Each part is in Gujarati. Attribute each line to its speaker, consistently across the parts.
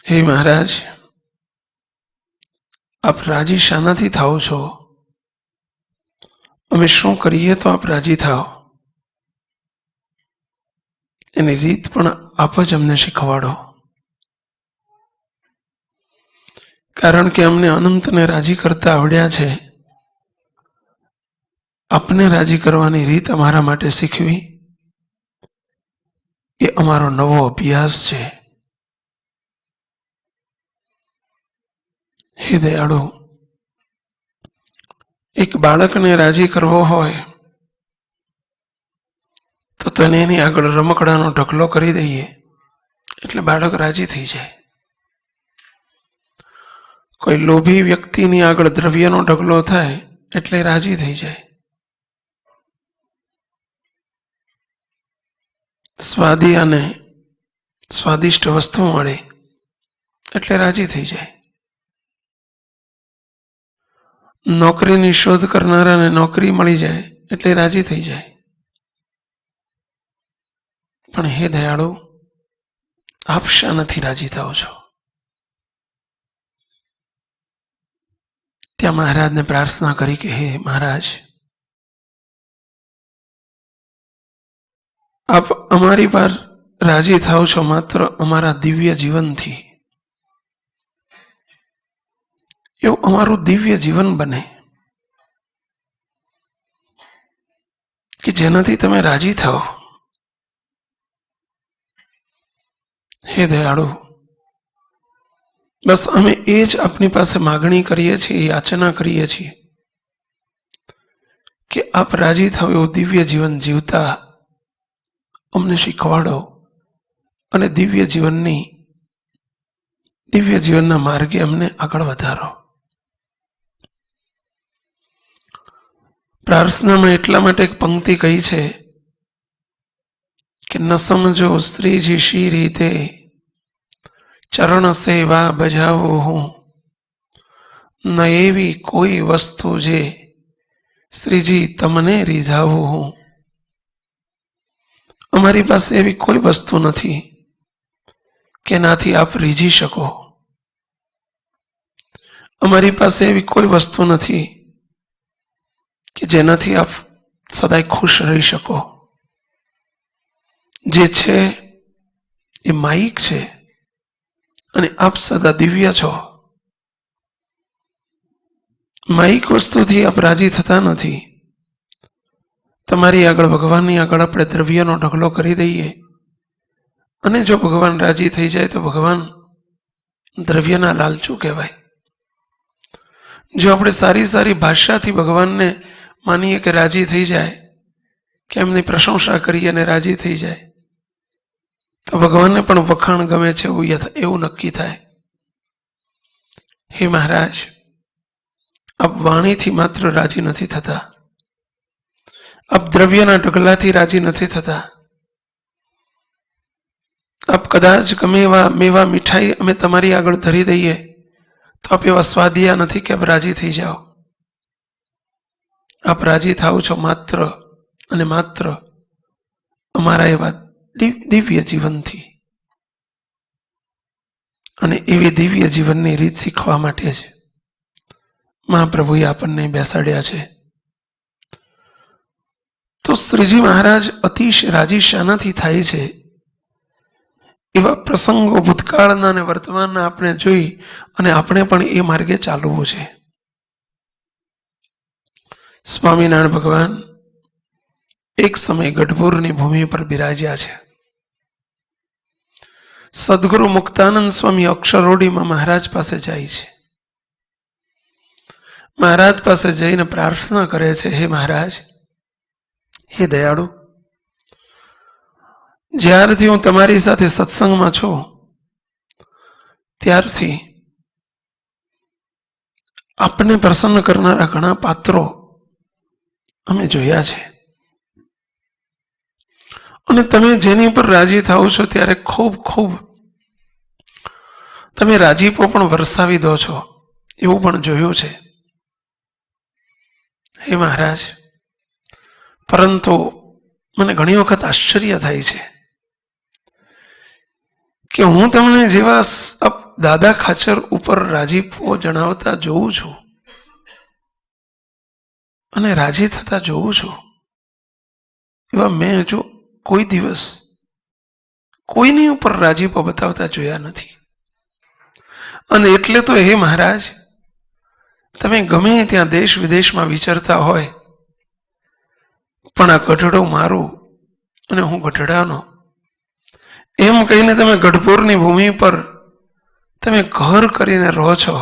Speaker 1: હે મહારાજ, આપ રાજી શાનાથી થાઓ છો? અમે શું કરીએ તો આપ રાજી થાઓ? એની રીત પણ આપ જ અમને શીખવાડો, કારણ કે અમને અનંતને રાજી કરતા આવડ્યા છે. આપને રાજી કરવાની રીત અમારા માટે શીખવી એ અમારો નવો અભ્યાસ છે. હે દયાળુ, એક બાળકને રાજી કરવો હોય તો તેને એની આગળ રમકડાનો ઢગલો કરી દઈએ એટલે બાળક રાજી થઈ જાય. કોઈ લોભી વ્યક્તિની આગળ દ્રવ્યનો ઢગલો થાય એટલે રાજી થઈ જાય. સ્વાદી અને સ્વાદિષ્ટ વસ્તુ મળે એટલે રાજી થઈ જાય. નોકરીની શોધ કરનારાને નોકરી મળી જાય એટલે રાજી થઈ જાય. પણ હે દયાળુ, આપ શા નથી રાજી થાઓ છો? ત્યાં મહારાજને પ્રાર્થના કરી કે હે મહારાજ, આપ અમારી પર રાજી થાઓ છો માત્ર અમારા દિવ્ય જીવનથી. એવું અમારું દિવ્ય જીવન બને કે જેનાથી તમે રાજી થાઓ. હે દયાળુ, બસ અમે એ જ આપની પાસે માગણી કરીએ છીએ, યાચના કરીએ છીએ કે આપ રાજી થાઓ એવું દિવ્ય જીવન જીવતા અમને શીખવાડો અને દિવ્ય જીવનના માર્ગે અમને આગળ વધારો. પ્રાર્થનામાં એટલા માટે એક પંક્તિ કહી છે કે ન સમજો શ્રીજી શી રીતે ચરણ સેવા બજાવું હું, ન એવી કોઈ વસ્તુ જે શ્રીજી તમને રીઝાવું હું. અમારી પાસે એવી કોઈ વસ્તુ નથી કે નાથી આપ રીઝી શકો. અમારી પાસે એવી કોઈ વસ્તુ નથી કે જેનાથી આપ સદાય ખુશ રહી શકો. જે છે એ માયિક છે અને આપ સદા દિવ્ય છો. માયિક વસ્તુથી આપ રાજી થતા નથી. તમારી આગળ, ભગવાનની આગળ આપણે દ્રવ્યનો ઢગલો કરી દઈએ અને જો ભગવાન રાજી થઈ જાય તો ભગવાન દ્રવ્યના લાલચુ કહેવાય. જો આપણે સારી સારી ભાષાથી ભગવાનને માનીએ કે રાજી થઈ જાય, કે એમની પ્રશંસા કરીએ અને રાજી થઈ જાય, તો ભગવાનને પણ વખાણ ગમે છે એવું નક્કી થાય. હે મહારાજ, આપ વાણીથી માત્ર રાજી નથી થતા, આપ દ્રવ્યના ઢગલાથી રાજી નથી થતા. આપ કદાચ ગમે એવા મેવા મીઠાઈ અમે તમારી આગળ ધરી દઈએ તો આપ એવા સ્વાદિયા નથી કે આપ રાજી થઈ જાઓ. આપ રાજી થાઓ છો માત્ર અને માત્ર અમારા એવા દિવ્ય જીવનથી. અને એવી દિવ્ય જીવનની રીત શીખવા માટે જ મહાપ્રભુએ આપણને બેસાડ્યા છે. તો શ્રીજી મહારાજ અતિશય રાજી શાનાથી થાય છે? એવા પ્રસંગો ભૂતકાળના અને વર્તમાનના આપણે જોઈ અને આપણે પણ એ માર્ગે ચાલવું છે. સ્વામિનારાયણ ભગવાન એક સમય ગઢપુરની ભૂમિ પર બિરાજ્યા છે. સદગુરુ મુક્તાનંદ સ્વામી અક્ષરોડીમાં મહારાજ પાસે જાય છે. મહારાજ પાસે જઈને પ્રાર્થના કરે છે, હે મહારાજ, હે દયાળુ, જ્યારથી હું તમારી સાથે સત્સંગમાં છું ત્યારથી આપને પ્રસન્ન કરનારા ઘણા પાત્રો અમે જોયા છે અને તમે જેની પર રાજી થાઓ છો ત્યારે ખૂબ ખૂબ તમે રાજીપો પણ વરસાવી દો છો એવું પણ જોયું છે. હે મહારાજ, પરંતુ મને ઘણી વખત આશ્ચર્ય થાય છે કે હું તમને જેવા દાદા ખાચર ઉપર રાજીપો જણાવતા જોઉં છું અને રાજી થતા જોઉં છું, એવા મેં હજુ કોઈ દિવસ કોઈની ઉપર રાજીપો બતાવતા જોયા નથી. અને એટલે તો હે મહારાજ, તમે ગમે ત્યાં દેશ વિદેશમાં વિચરતા હોય, પણ આ ગઢડો મારું અને હું ગઢડાનો એમ કહીને તમે ગઢપુરની ભૂમિ પર તમે ઘર કરીને રહો છો.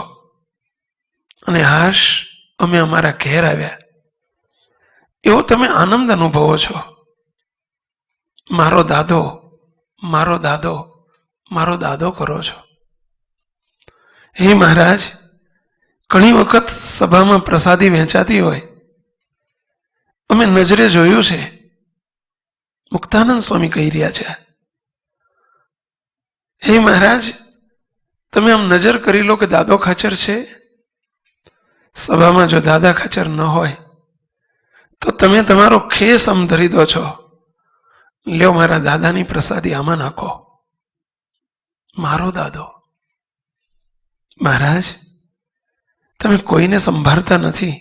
Speaker 1: અને હાશ, અમે અમારા ઘેર આવ્યા એવો તમે આનંદ અનુભવો છો. મારો દાદો, મારો દાદો, મારો દાદો કરો છો. હે મહારાજ, ઘણી વખત સભામાં પ્રસાદી વહેંચાતી હોય, અમે નજરે જોયું છે, મુક્તાનંદ સ્વામી કહી રહ્યા છે, હે મહારાજ, તમે આમ નજર કરી લો કે દાદો ખાચર છે. સભામાં જો દાદા ખાચર ન હોય તો તમે તમારો ખેસ આમ ધરી દો છો, લ્યો મારા દાદાની પ્રસાદી આમાં નાખો. મારો દાદો. મહારાજ, તમે કોઈને સંભાળતા નથી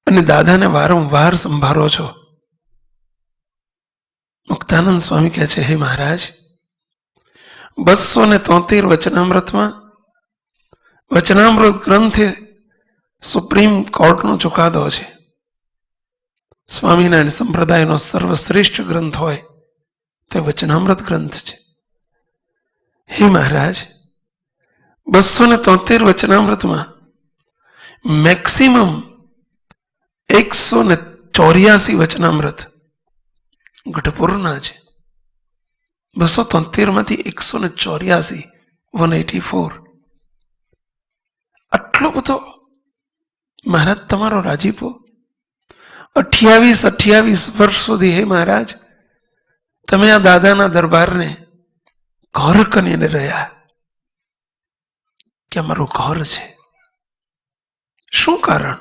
Speaker 1: અને દાદાને વારંવાર સંભાળો છો. મુક્તાનંદ સ્વામી કહે છે, હે મહારાજ, 273 વચનામૃતમાં વચનામૃત ગ્રંથ સુપ્રીમ કોર્ટનો ચુકાદો છે. સ્વામિનારાયણ સંપ્રદાયનો સર્વશ્રેષ્ઠ ગ્રંથ હોય તે વચનામૃત ગ્રંથ છે. હે મહારાજ, 273 વચનામૃતમાં મેક્સિમમ 184 વચનામૃત ગઢપુરના છે. 273 માંથી 184, 184. આટલો બધો મહારાજ તમારો રાજીપો. 28 વર્ષ સુધી, હે મહારાજ, તમે આ દાદાના દરબારને ઘર કરીને રહ્યા કે અમારું ઘર છે. શું કારણ?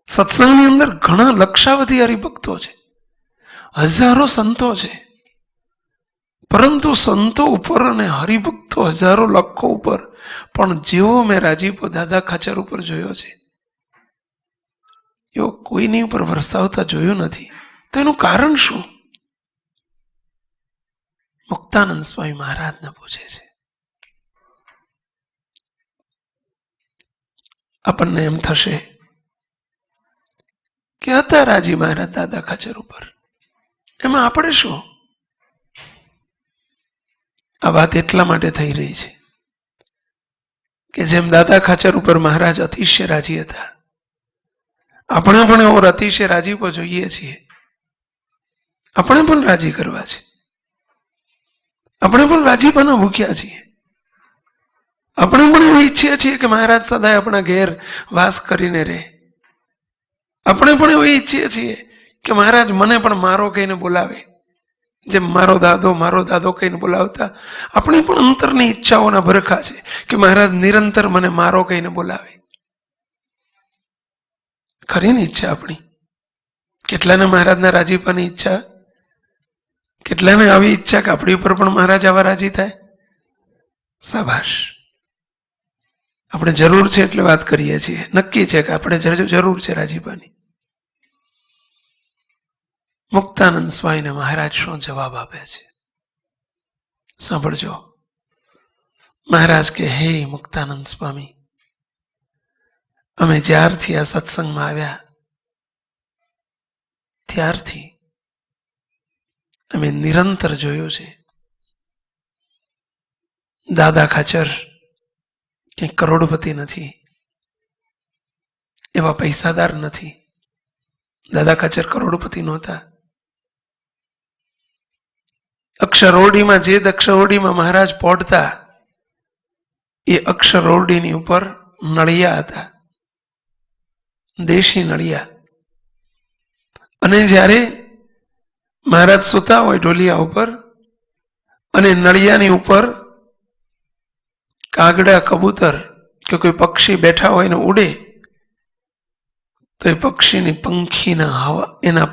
Speaker 1: સત્સંગની અંદર ઘણા લક્ષાવધિ હરિભક્તો છે, હજારો સંતો છે, પરંતુ સંતો ઉપર અને હરિભક્તો હજારો લાખો ઉપર પણ જેવો મેં રાજીપો દાદા ખાચર ઉપર જોયો છે એવો કોઈની ઉપર વરસાવતા જોયું નથી. તો એનું કારણ શું? મુક્તાનંદ સ્વામી મહારાજને પૂછે છે. આપણને એમ થશે કે હતા રાજી મહારાજ દાદા ખાચર ઉપર, એમાં આપણે શું? આ વાત એટલા માટે થઈ રહી છે કે જેમ દાદા ખાચર ઉપર મહારાજ અતિશય રાજી હતા, આપણે પણ એવો અતિશય રાજીપો જોઈએ છીએ. આપણે પણ રાજી કરવા છે, આપણે પણ રાજીપાના ભૂખ્યા છીએ. આપણે પણ એવું ઈચ્છીએ છીએ કે મહારાજ સદાય આપણા ઘેર વાસ કરીને રહે. આપણે પણ એવું ઈચ્છીએ છીએ કે મહારાજ મને પણ મારો કહીને બોલાવે, જેમ મારો દાદો કહીને બોલાવતા. આપણી પણ અંતરની ઈચ્છાઓના ભરખા છે કે મહારાજ નિરંતર મને મારો કહીને બોલાવે. ખરીની ઈચ્છા આપણી. કેટલાને મહારાજના રાજીપાની ઈચ્છા, કેટલાને આવી ઈચ્છા કે આપણી ઉપર પણ મહારાજ આવા રાજી થાય. શાબાશ, આપણે જરૂર છે એટલે વાત કરીએ છીએ. નક્કી છે કે આપણે જરૂર છે રાજીપાની. મુક્તાનંદ સ્વામીને મહારાજ શું જવાબ આપે છે સાંભળજો. મહારાજ કે, હે મુક્તાનંદ સ્વામી, અમે જ્યારથી આ સત્સંગમાં આવ્યા ત્યારથી અમે નિરંતર જોયું છે દાદા ખાચર કંઈ કરોડપતિ નથી, એવા પૈસાદાર નથી. દાદા ખાચર કરોડપતિ નહોતા. અક્ષરોડીમાં જે અક્ષરોડીમાં મહારાજ પહોંચતા એ અક્ષરોડીની ઉપર નળિયા હતા, દેશી નળિયા. અને જ્યારે મહારાજ સૂતા હોય ઢોલિયા ઉપર અને નળિયાની ઉપર કાગડા, કબૂતર કે કોઈ પક્ષી બેઠા હોય ને ઉડે તો એ પક્ષીની પંખીના હવા, એના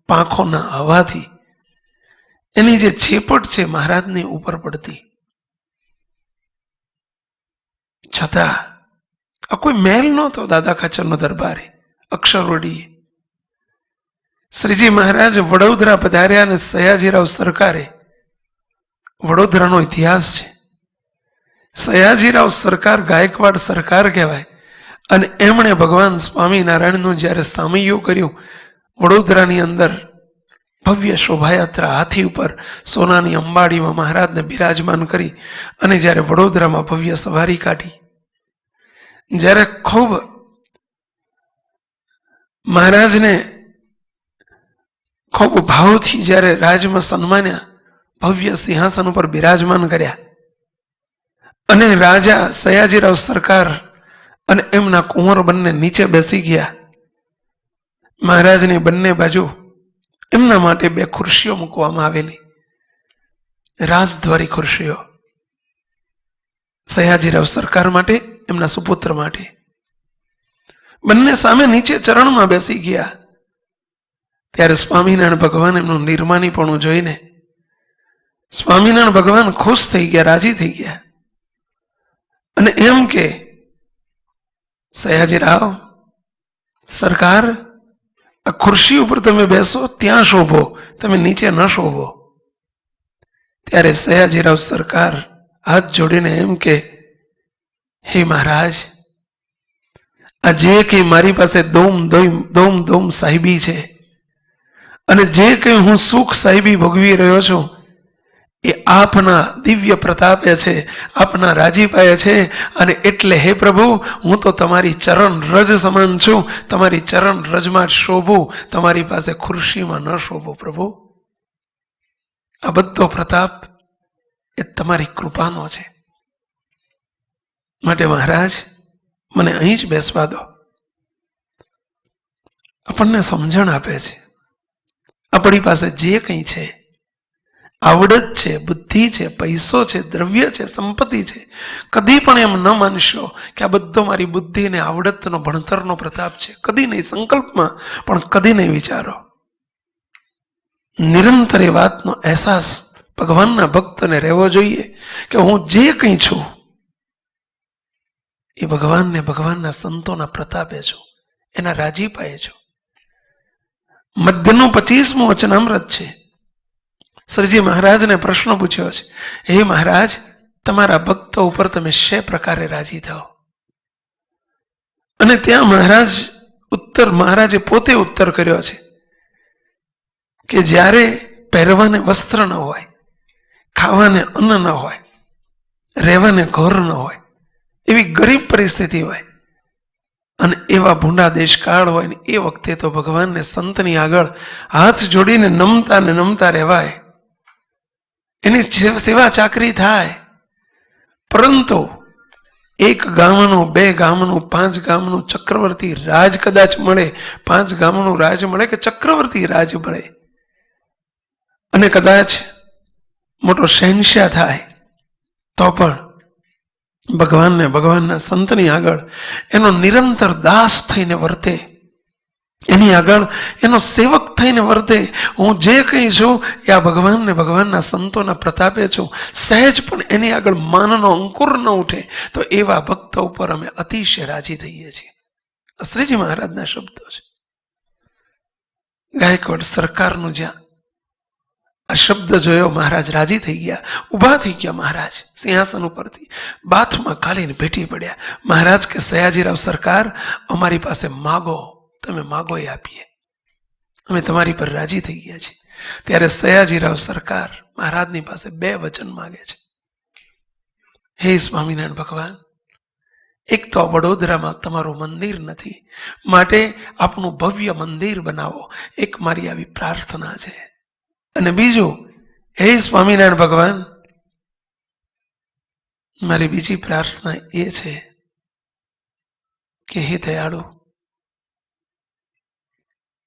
Speaker 1: પાંખોના હવાથી એની જે છેપટ છે મહારાજની ઉપર પડતી. છતાં આ કોઈ મહેલ નહોતો. દાદા ખાચરનો દરબારે અક્ષરવડી શ્રીજી મહારાજ વડોદરા પધાર્યા અને સયાજીરાવ સરકારે, વડોદરાનો ઇતિહાસ છે, સયાજીરાવ સરકાર ગાયકવાડ સરકાર કહેવાય, અને એમણે ભગવાન સ્વામિનારાયણનું જ્યારે સામૈયું કર્યું, વડોદરાની અંદર ભવ્ય શોભાયાત્રા હાથી ઉપર સોનાની અંબાડીમાં મહારાજને બિરાજમાન કરી અને જ્યારે વડોદરામાં ભવ્ય સવારી કાઢી, જ્યારે ખૂબ મહારાજને ખૂબ ભાવથી જ્યારે રાજમાં સન્માન્યા, ભવ્ય સિંહાસન ઉપર બિરાજમાન કર્યા, અને રાજા સયાજીરાવ સરકાર અને એમના કુંવર બંને નીચે બેસી ગયા. મહારાજની બંને બાજુ એમના માટે 2 ખુરશીઓ મૂકવામાં આવેલી, રાજદ્વારી ખુરશીઓ, સયાજીરાવ સરકાર માટે, એમના સુપુત્ર માટે. બંને સામે નીચે ચરણમાં બેસી ગયા. ત્યારે સ્વામિનારાયણ ભગવાન એમનું નિર્માનીપણું જોઈને સ્વામિનારાયણ ભગવાન ખુશ થઈ ગયા, રાજી થઈ ગયા, અને એમ કે સયાજીરાવ સરકાર, આ ખુરશી ઉપર તમે બેસો, ત્યાં શોભો, તમે નીચે ન શોભો. ત્યારે સયાજીરાવ સરકાર હાથ જોડીને એમ કે, હે મહારાજ, આ જે કંઈ મારી પાસે દોમ સાહેબી છે અને જે કંઈ હું સુખ સાહેબી ભોગવી રહ્યો છું, એ આપના દિવ્ય પ્રતાપે છે, આપના રાજીપાએ છે. અને એટલે હે પ્રભુ, હું તો તમારી ચરણ રજ સમાન છું, તમારી ચરણ રજમાં જ શોભું, તમારી પાસે ખુરશીમાં ન શોભું. પ્રભુ, આ બધો પ્રતાપ એ તમારી કૃપાનો છે, માટે મહારાજ મને અહીં જ બેસવા દો. આપણને સમજણ આપે છે, આપણી પાસે જે કંઈ છે, આવડત છે, બુદ્ધિ છે, પૈસો છે, દ્રવ્ય છે, સંપત્તિ છે, કદી પણ એમ ન માનશો કે આ બધો મારી બુદ્ધિ અને આવડતનો, ભણતરનો પ્રતાપ છે. કદી નહીં, સંકલ્પમાં પણ કદી નહીં વિચારો. નિરંતર એ વાતનો અહેસાસ ભગવાનના ભક્તને રહેવો જોઈએ કે હું જે કંઈ છું એ ભગવાનને, ભગવાનના સંતોના પ્રતાપે છું, એના રાજીપાએ છું. મધ્યનું 25મું વચનામૃત છે. શ્રીજી મહારાજને પ્રશ્ન પૂછ્યો છે, હે મહારાજ, તમારા ભક્તો ઉપર તમે શે પ્રકારે રાજી થાઓ? અને ત્યાં મહારાજે પોતે ઉત્તર કર્યો છે કે જ્યારે પહેરવાને વસ્ત્ર ન હોય, ખાવાને અન્ન ન હોય, રહેવાને ઘર ન હોય, એવી ગરીબ પરિસ્થિતિ હોય, અને એવા ભૂંડા દેશકાળ હોય ને, એ વખતે તો ભગવાનને સંતની આગળ હાથ જોડીને નમતા રહેવાય, એની સેવા ચાકરી થાય. પરંતુ 1 ગામનું, 2 ગામનું, 5 ગામનું ચક્રવર્તી રાજ કદાચ મળે, 5 ગામનું રાજ મળે કે ચક્રવર્તી રાજ મળે, અને કદાચ મોટો શહેનશાહ થાય, તો પણ ભગવાનને, ભગવાનના સંતની આગળ એનો નિરંતર દાસ થઈને વર્તે, એની આગળ એનો સેવક થઈને વર્તે. હું જે કંઈ છું એ આ ભગવાનને, ભગવાનના સંતોના પ્રતાપે છું. સહેજ પણ એની આગળ માનનો અંકુર ન ઉઠે તો એવા ભક્તો ઉપર અમે અતિશય રાજી થઈએ છીએ. શ્રીજી મહારાજના શબ્દો છે. ગાયકવાડ સરકારનું જ્યાં આ શબ્દ જોયો, મહારાજ રાજી થઈ ગયા, ઊભા થઈ ગયા. મહારાજ સિંહાસન ઉપરથી બાથમાં ખાલીને ભેટી પડ્યા. મહારાજ કે, સયાજીરાવ સરકાર, અમારી પાસે માગો, તમે માગો એ આપીએ, અમે તમારી પર રાજી થઈ ગયા છીએ. ત્યારે સયાજીરાવ સરકાર મહારાજની પાસે 2 વચન માગે છે. હે સ્વામિનારાયણ ભગવાન, એક તો વડોદરામાં તમારું મંદિર નથી, માટે આપનું ભવ્ય મંદિર બનાવો, એક મારી આવી પ્રાર્થના છે. અને બીજું, હે સ્વામિનારાયણ ભગવાન, મારી બીજી પ્રાર્થના એ છે કે હે દયાળુ,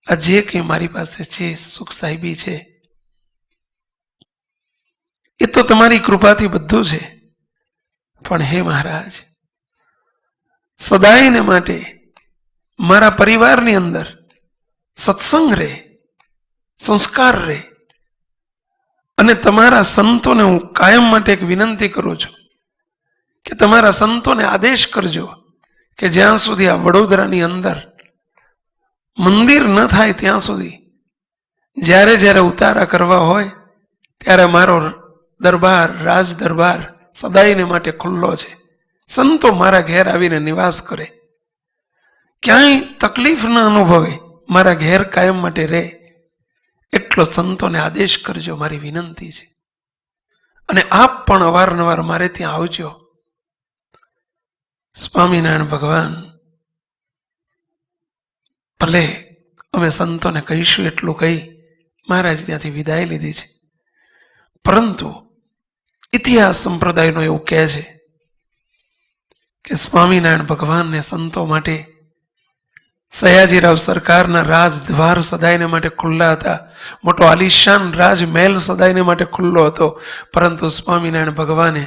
Speaker 1: આ જે કંઈ મારી પાસે છે, સુખ સાહેબી છે, એ તો તમારી કૃપાથી બધું છે. પણ હે મહારાજ, સદાયને માટે મારા પરિવારની અંદર સત્સંગ રહે, સંસ્કાર રહે. અને તમારા સંતોને હું કાયમ માટે એક વિનંતી કરું છું કે તમારા સંતોને આદેશ કરજો કે જ્યાં સુધી આ વડોદરાની અંદર મંદિર ન થાય ત્યાં સુધી જ્યારે જ્યારે ઉતારા કરવા હોય ત્યારે મારો દરબાર, રાજ દરબાર સદાયને માટે ખુલ્લો છે. સંતો મારા ઘેર આવીને નિવાસ કરે, ક્યાંય તકલીફ ન અનુભવે, મારા ઘેર કાયમ માટે રહે, એટલો સંતોને આદેશ કરજો, મારી વિનંતી છે. અને આપ પણ અવારનવાર મારે ત્યાં આવજો. સ્વામિનારાયણ ભગવાન ભલે અમે સંતોને કહીશું એટલું કહી મહારાજ ત્યાંથી વિદાય લીધી છે, પરંતુ ઇતિહાસ સંપ્રદાયનો એવું કહે છે કે સ્વામિનારાયણ ભગવાનને સંતો માટે સયાજીરાવ સરકારના રાજદ્વાર સદાયને માટે ખુલ્લા હતા, મોટો આલિશાન રાજમહેલ સદાયને માટે ખુલ્લો હતો, પરંતુ સ્વામિનારાયણ ભગવાને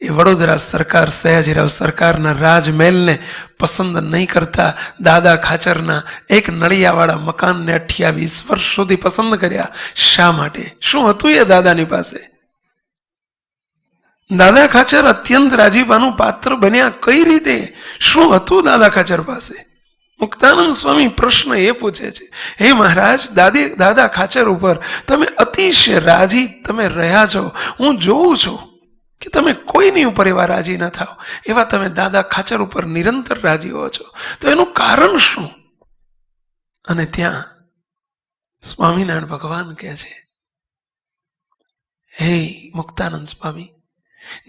Speaker 1: એ વડોદરા સરકાર, સયાજીરાવ સરકારના રાજમહેલને પસંદ નહીં કરતા દાદા ખાચરના એક નળિયાવાળા મકાનને 28 વર્ષ સુધી પસંદ કર્યા. શા માટે? શું હતું એ દાદાની પાસે? દાદા ખાચર અત્યંત રાજીપાનું પાત્ર બન્યા કઈ રીતે? શું હતું દાદા ખાચર પાસે? મુક્તાનંદ સ્વામી પ્રશ્ન એ પૂછે છે, હે મહારાજ, દાદા ખાચર ઉપર તમે અતિશય રાજી તમે રહ્યા છો. હું જોઉં છું કે તમે કોઈની ઉપર એવા રાજી ન થાવ, એવા તમે દાદા ખાચર ઉપર નિરંતર રાજી હો છો. તો એનું કારણ શું? અને ત્યાં સ્વામિનારાયણ ભગવાન કહે છે, હે મુક્તાનંદ સ્વામી,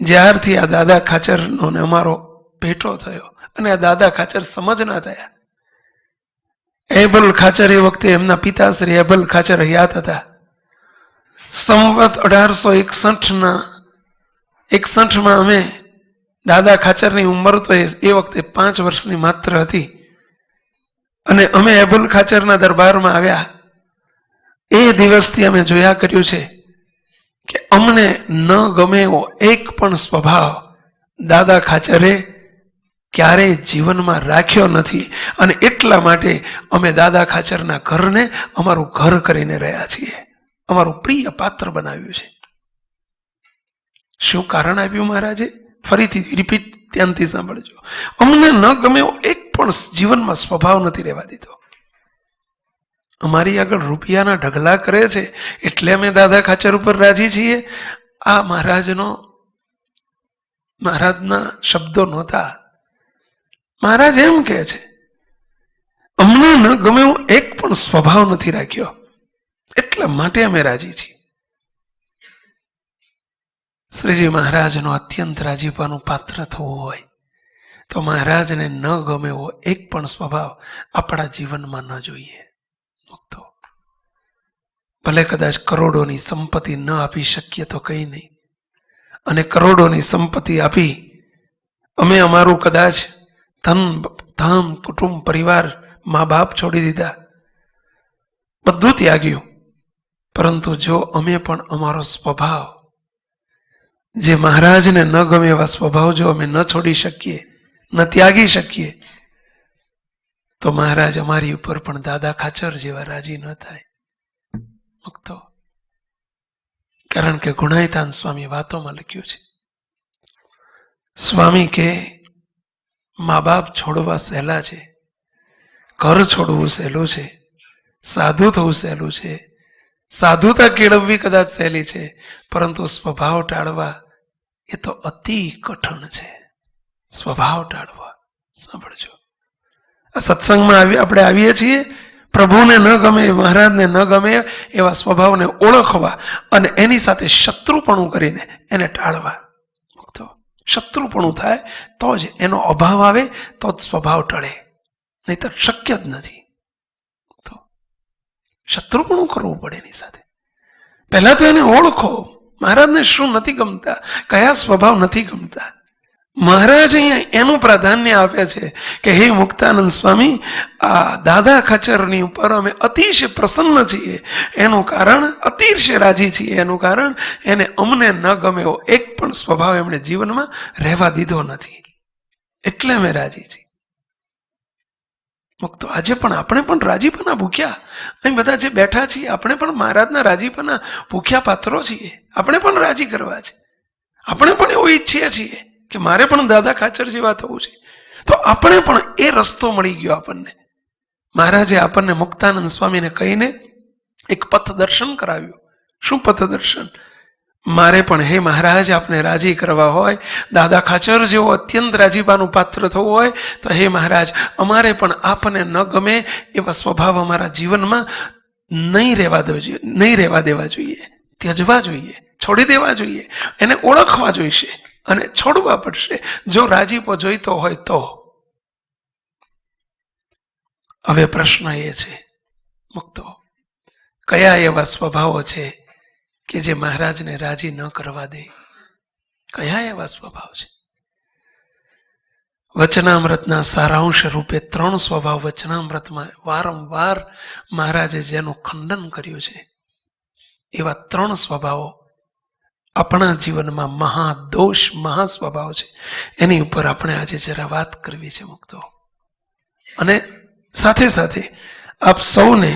Speaker 1: જ્યારથી આ દાદા ખાચરનો ને અમારો ભેટો થયો અને આ દાદા ખાચર સમજના થયા, એબલ ખાચર એ વખતે એમના પિતાશ્રી એબલ ખાચર હયાત હતા. સંવત 1861માં અમે દાદા ખાચરની ઉંમર તો એ વખતે 5 વર્ષની માત્ર હતી, અને અમે એબલ ખાચરના દરબારમાં આવ્યા. એ દિવસથી અમે જોયા કર્યું છે કે અમને ન ગમે એવો એક પણ સ્વભાવ દાદા ખાચરે ક્યારેય જીવનમાં રાખ્યો નથી, અને એટલા માટે અમે દાદા ખાચરના ઘરને અમારું ઘર કરીને રહ્યા છીએ, અમારું પ્રિય પાત્ર બનાવ્યું છે. શું કારણ આપ્યું મહારાજે? ફરીથી રિપીટ ધ્યાનથી સાંભળજો. અમને ન ગમે એવો એક પણ જીવનમાં સ્વભાવ નથી રહેવા દીધો. અમારી આગળ રૂપિયાના ઢગલા કરે છે એટલે અમે દાદા ખાચર ઉપર રાજી છીએ? આ મહારાજના શબ્દો નહોતા. મહારાજ એમ કહે છે, અમને ન ગમે એવો એક પણ સ્વભાવ નથી રાખ્યો, એટલા માટે અમે રાજી છીએ. શ્રીજી મહારાજનો અત્યંત રાજીપાનું પાત્ર થવું હોય તો મહારાજને ન ગમે એવો એક પણ સ્વભાવ આપણા જીવનમાં ન જોઈએ. મુક્તો ભલે કદાચ કરોડોની સંપત્તિ ન આપી શકીએ તો કંઈ નહીં, અને કરોડોની સંપત્તિ આપી અમે અમારું કદાચ ધન, કુટુંબ, પરિવાર, મા બાપ છોડી દીધા, બધું ત્યાગ્યું, પરંતુ જો અમે પણ અમારો સ્વભાવ, જે મહારાજને ન ગમે એવા સ્વભાવ જો અમે ન છોડી શકીએ, ન ત્યાગી શકીએ, તો મહારાજ અમારી ઉપર પણ દાદા ખાચર જેવા રાજી ન થાય. મુક્તો કારણ કે ગુણાયતાન સ્વામી વાતોમાં લખ્યું છે, સ્વામી કે મા બાપ છોડવા સહેલા છે, ઘર છોડવું સહેલું છે, સાધુ થવું સહેલું છે, સાધુતા કેળવવી કદાચ સહેલી છે, પરંતુ સ્વભાવ ટાળવા એ તો અતિ કઠણ છે. સ્વભાવ ટાળવા. સાંભળજો, આ સત્સંગમાં આપણે આવીએ છીએ, પ્રભુને ન ગમે, મહારાજને ન ગમે એવા સ્વભાવને ઓળખવા અને એની સાથે શત્રુપણું કરીને એને ટાળવા. શત્રુપણું થાય તો જ એનો અભાવ આવે, તો જ સ્વભાવ ટળે, નહીતર શક્ય જ નથી. તો શત્રુપણું કરવું પડે એની સાથે. પહેલા તો એને ઓળખો, મહારાજને શું નથી ગમતા, કયા સ્વભાવ નથી ગમતા. મહારાજ અહીંયા એનું પ્રાધાન્ય આપે છે કે હે મુક્તાનંદ સ્વામી, આ દાદા ખાચરની ઉપર અમે અતિશય પ્રસન્ન છીએ, એનું કારણ, અતિશય રાજી છીએ એનું કારણ, એને અમને ન ગમે એવો એક પણ સ્વભાવ એમણે જીવનમાં રહેવા દીધો નથી, એટલે અમે રાજી છીએ. મુક્તો આજે પણ આપણે પણ રાજીપાના ભૂખ્યા, અહીં બધા જે બેઠા છીએ આપણે પણ મહારાજના રાજીપાના ભૂખ્યા પાત્રો છીએ. આપણે પણ રાજી કરવા છે, આપણે પણ એવું ઈચ્છીએ છીએ કે કે મારે પણ દાદા ખાચર જેવા થવું છે. તો આપણે પણ એ રસ્તો મળી ગયો આપણને. મહારાજે આપણને મુક્તાનંદ સ્વામીને કહીને એક પથદર્શન કરાવ્યું. શું પથદર્શન? મારે પણ હે મહારાજ આપને રાજી કરવા હોય, દાદા ખાચર જેવો અત્યંત રાજીપાનું પાત્ર થવું હોય તો હે મહારાજ અમારે પણ આપને ન ગમે એવા સ્વભાવ અમારા જીવનમાં નહીં રહેવા દેવા જોઈએ, ત્યજવા જોઈએ, છોડી દેવા જોઈએ, એને ઓળખવા જોઈશે અને છોડવા પડશે જો રાજીપો જોઈતો હોય તો. હવે પ્રશ્ન એ છે, મુક્તો કયા એવા સ્વભાવો છે કે જે મહારાજને રાજી ન કરવા દે? કયા એવા સ્વભાવ છે? વચનામૃતના સારાંશ રૂપે 3 સ્વભાવ વચનામૃતમાં વારંવાર મહારાજે જેનું ખંડન કર્યું છે એવા 3 સ્વભાવો આપણા જીવનમાં મહાદોષ, મહા સ્વભાવ છે. એની ઉપર આપણે આજે જરા વાત કરવી છે મુક્તો. અને સાથે સાથે આપ સૌને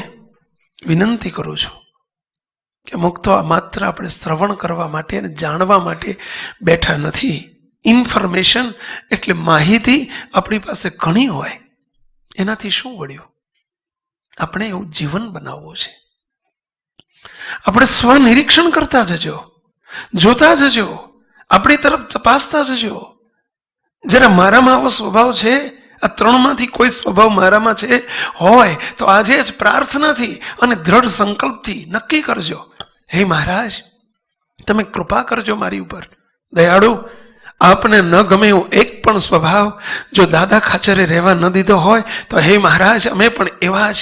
Speaker 1: વિનંતી કરું છું કે મુક્તો આ માત્ર આપણે શ્રવણ કરવા માટે અને જાણવા માટે બેઠા નથી. ઇન્ફોર્મેશન એટલે માહિતી આપણી પાસે ઘણી હોય, એનાથી શું વળ્યું? આપણે એવું જીવન બનાવવું છે. આપણે સ્વનિરીક્ષણ કરતા જજો, જોતા જજો, આપણી તરફ તપાસતા જજો. જરા મારામાં આવો સ્વભાવ છે, આ 3માંથી કોઈ સ્વભાવ મારામાં છે હોય તો આજે જ પ્રાર્થનાથી અને દ્રઢ સંકલ્પથી નક્કી કરજો, હે મહારાજ તમે કૃપા કરજો મારી ઉપર. દયાળુ, આપને ન ગમે એવું એક પણ સ્વભાવ જો દાદા ખાચરે રહેવા ન દીધો હોય તો હે મહારાજ અમે પણ એવા જ,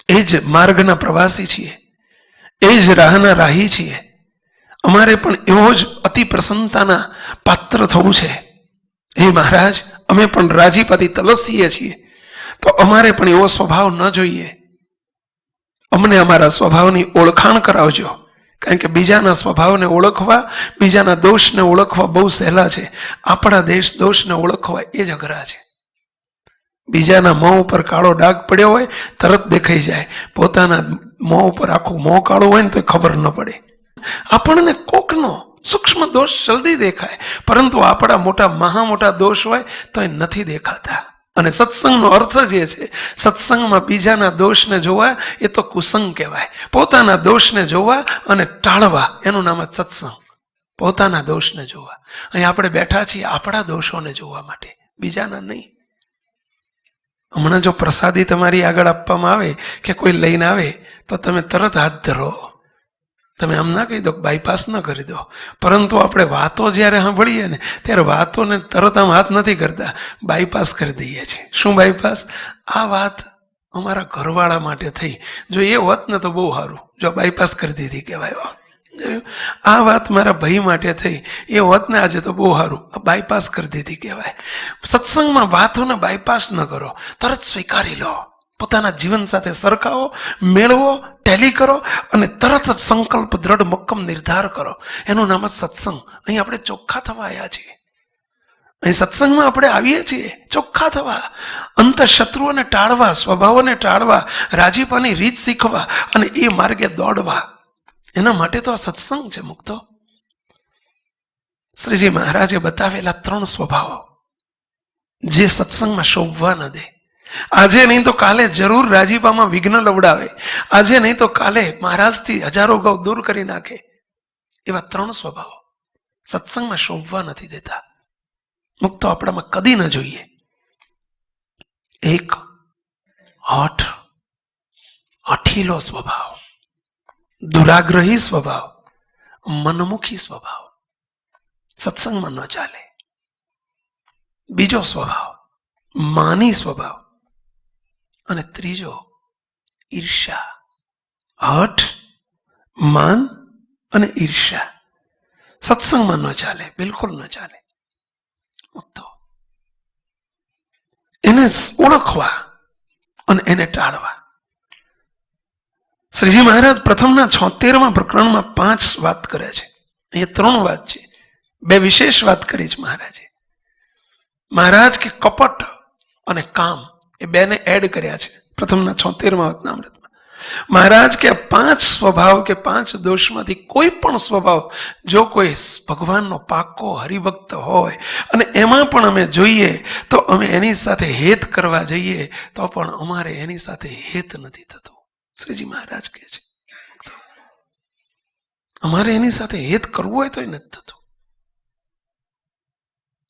Speaker 1: એ જ માર્ગના પ્રવાસી છીએ, એ જ રાહના રાહી છીએ. અમારે પણ એવો જ અતિ પ્રસન્નતાના પાત્ર થવું છે. હે મહારાજ અમે પણ રાજીપાથી તલસીએ છીએ તો અમારે પણ એવો સ્વભાવ ન જોઈએ. અમને અમારા સ્વભાવની ઓળખાણ કરાવજો. કારણ કે બીજાના સ્વભાવને ઓળખવા, બીજાના દોષને ઓળખવા બહુ સહેલા છે. આપણા દોષને ઓળખવા એ જ અઘરા છે. બીજાના મોં ઉપર કાળો ડાઘ પડ્યો હોય તરત દેખાઈ જાય, પોતાના મોં ઉપર આખું મોં કાળું હોય ને તો ખબર ન પડે. આપણને કોકનો સૂક્ષ્મ દોષ જલ્દી દેખાય, પરંતુ આપણા મહા મોટા દોષ હોય તો એ નથી દેખાતા. અને સત્સંગનો અર્થ જે છે, સત્સંગમાં બીજાના દોષને જોવા એ તો કુસંગ કહેવાય. પોતાના દોષને જોવા અને ટાળવા એનું નામ જ સત્સંગ. પોતાના દોષને જોવા. અહીં આપણે બેઠા છીએ આપણા દોષોને જોવા માટે, બીજાના નહીં. હમણાં જો પ્રસાદી તમારી આગળ આપવામાં આવે કે કોઈ લઈને આવે તો તમે તરત હાથ ધરો. તમે આમ ના કહી દો, બાયપાસ ન કરી દો. પરંતુ આપણે વાતો જ્યારે સાંભળીએ ને ત્યારે વાતોને તરત આમ હાથ નથી કરતા, બાયપાસ કરી દઈએ છીએ. શું બાયપાસ? આ વાત અમારા ઘરવાળા માટે થઈ, જો એ હોત ને તો બહુ સારું, જો બાયપાસ કરી દીધી કહેવાય. આ વાત મારા ભાઈ માટે થઈ, એ હોત ને આજે તો બહુ સારું, બાયપાસ કરી દીધી કહેવાય. સત્સંગમાં વાતોને બાયપાસ ન કરો, તરત સ્વીકારી લો. પોતાના જીવન સાથે સરખાવો, મેળવો, ટેલી કરો અને તરત જ સંકલ્પ, દ્રઢ મક્કમ નિર્ધાર કરો. એનું નામ જ સત્સંગ. અહીં આપણે ચોખ્ખા થવા આવ્યા છીએ. અહીં સત્સંગમાં આપણે આવીએ છીએ ચોખ્ખા થવા, અંતઃશત્રુઓને ટાળવા, સ્વભાવોને ટાળવા, રાજીપાની રીત શીખવા અને એ માર્ગે દોડવા. એના માટે તો આ સત્સંગ છે મુક્તો. શ્રીજી મહારાજે બતાવેલા 3 સ્વભાવો જે સત્સંગમાં શોભવા ન દે. આજે નહીં તો કાલે જરૂર રાજીપામાં વિઘ્ન લવડાવે, આજે નહીં તો કાલે મહારાજથી હજારો ગૌ દૂર કરી નાખે. એવા 3 સ્વભાવો સત્સંગમાં શોભવા નથી દેતા. મુક્તો આપણામાં કદી ન જોઈએ. 1 હઠ, અઠીલો સ્વભાવ, દુરાગ્રહી સ્વભાવ, મનમુખી સ્વભાવ સત્સંગમાં ન ચાલે. બીજો સ્વભાવ માની સ્વભાવ. અને ત્રીજો ઈર્ષા. હઠ, માન અને ઈર્ષા સત્સંગમાં ન ચાલે, બિલકુલ ન ચાલે. તો એને ઓળખવા અને એને ટાળવા. શ્રીજી મહારાજ પ્રથમના 76મા પ્રકરણમાં 5 વાત કરે છે. અહીંયા 3 વાત છે, 2 વિશેષ વાત કરી છે મહારાજે. મહારાજ કે કપટ અને કામ એ 2ને એડ કર્યા છે પ્રથમના 76મા વચનામૃતમાં. મહારાજ કે 5 સ્વભાવ કે 5 દોષમાંથી કોઈ પણ સ્વભાવ જો કોઈ ભગવાનનો પાકો હરિભક્ત હોય અને એમાં પણ અમે જોઈએ તો અમે એની સાથે હેત કરવા જઈએ તો પણ અમારે એની સાથે હેત નથી થતું. શ્રીજી મહારાજ કહે છે અમારે એની સાથે હેત કરવું હોય તો એ નથી થતું.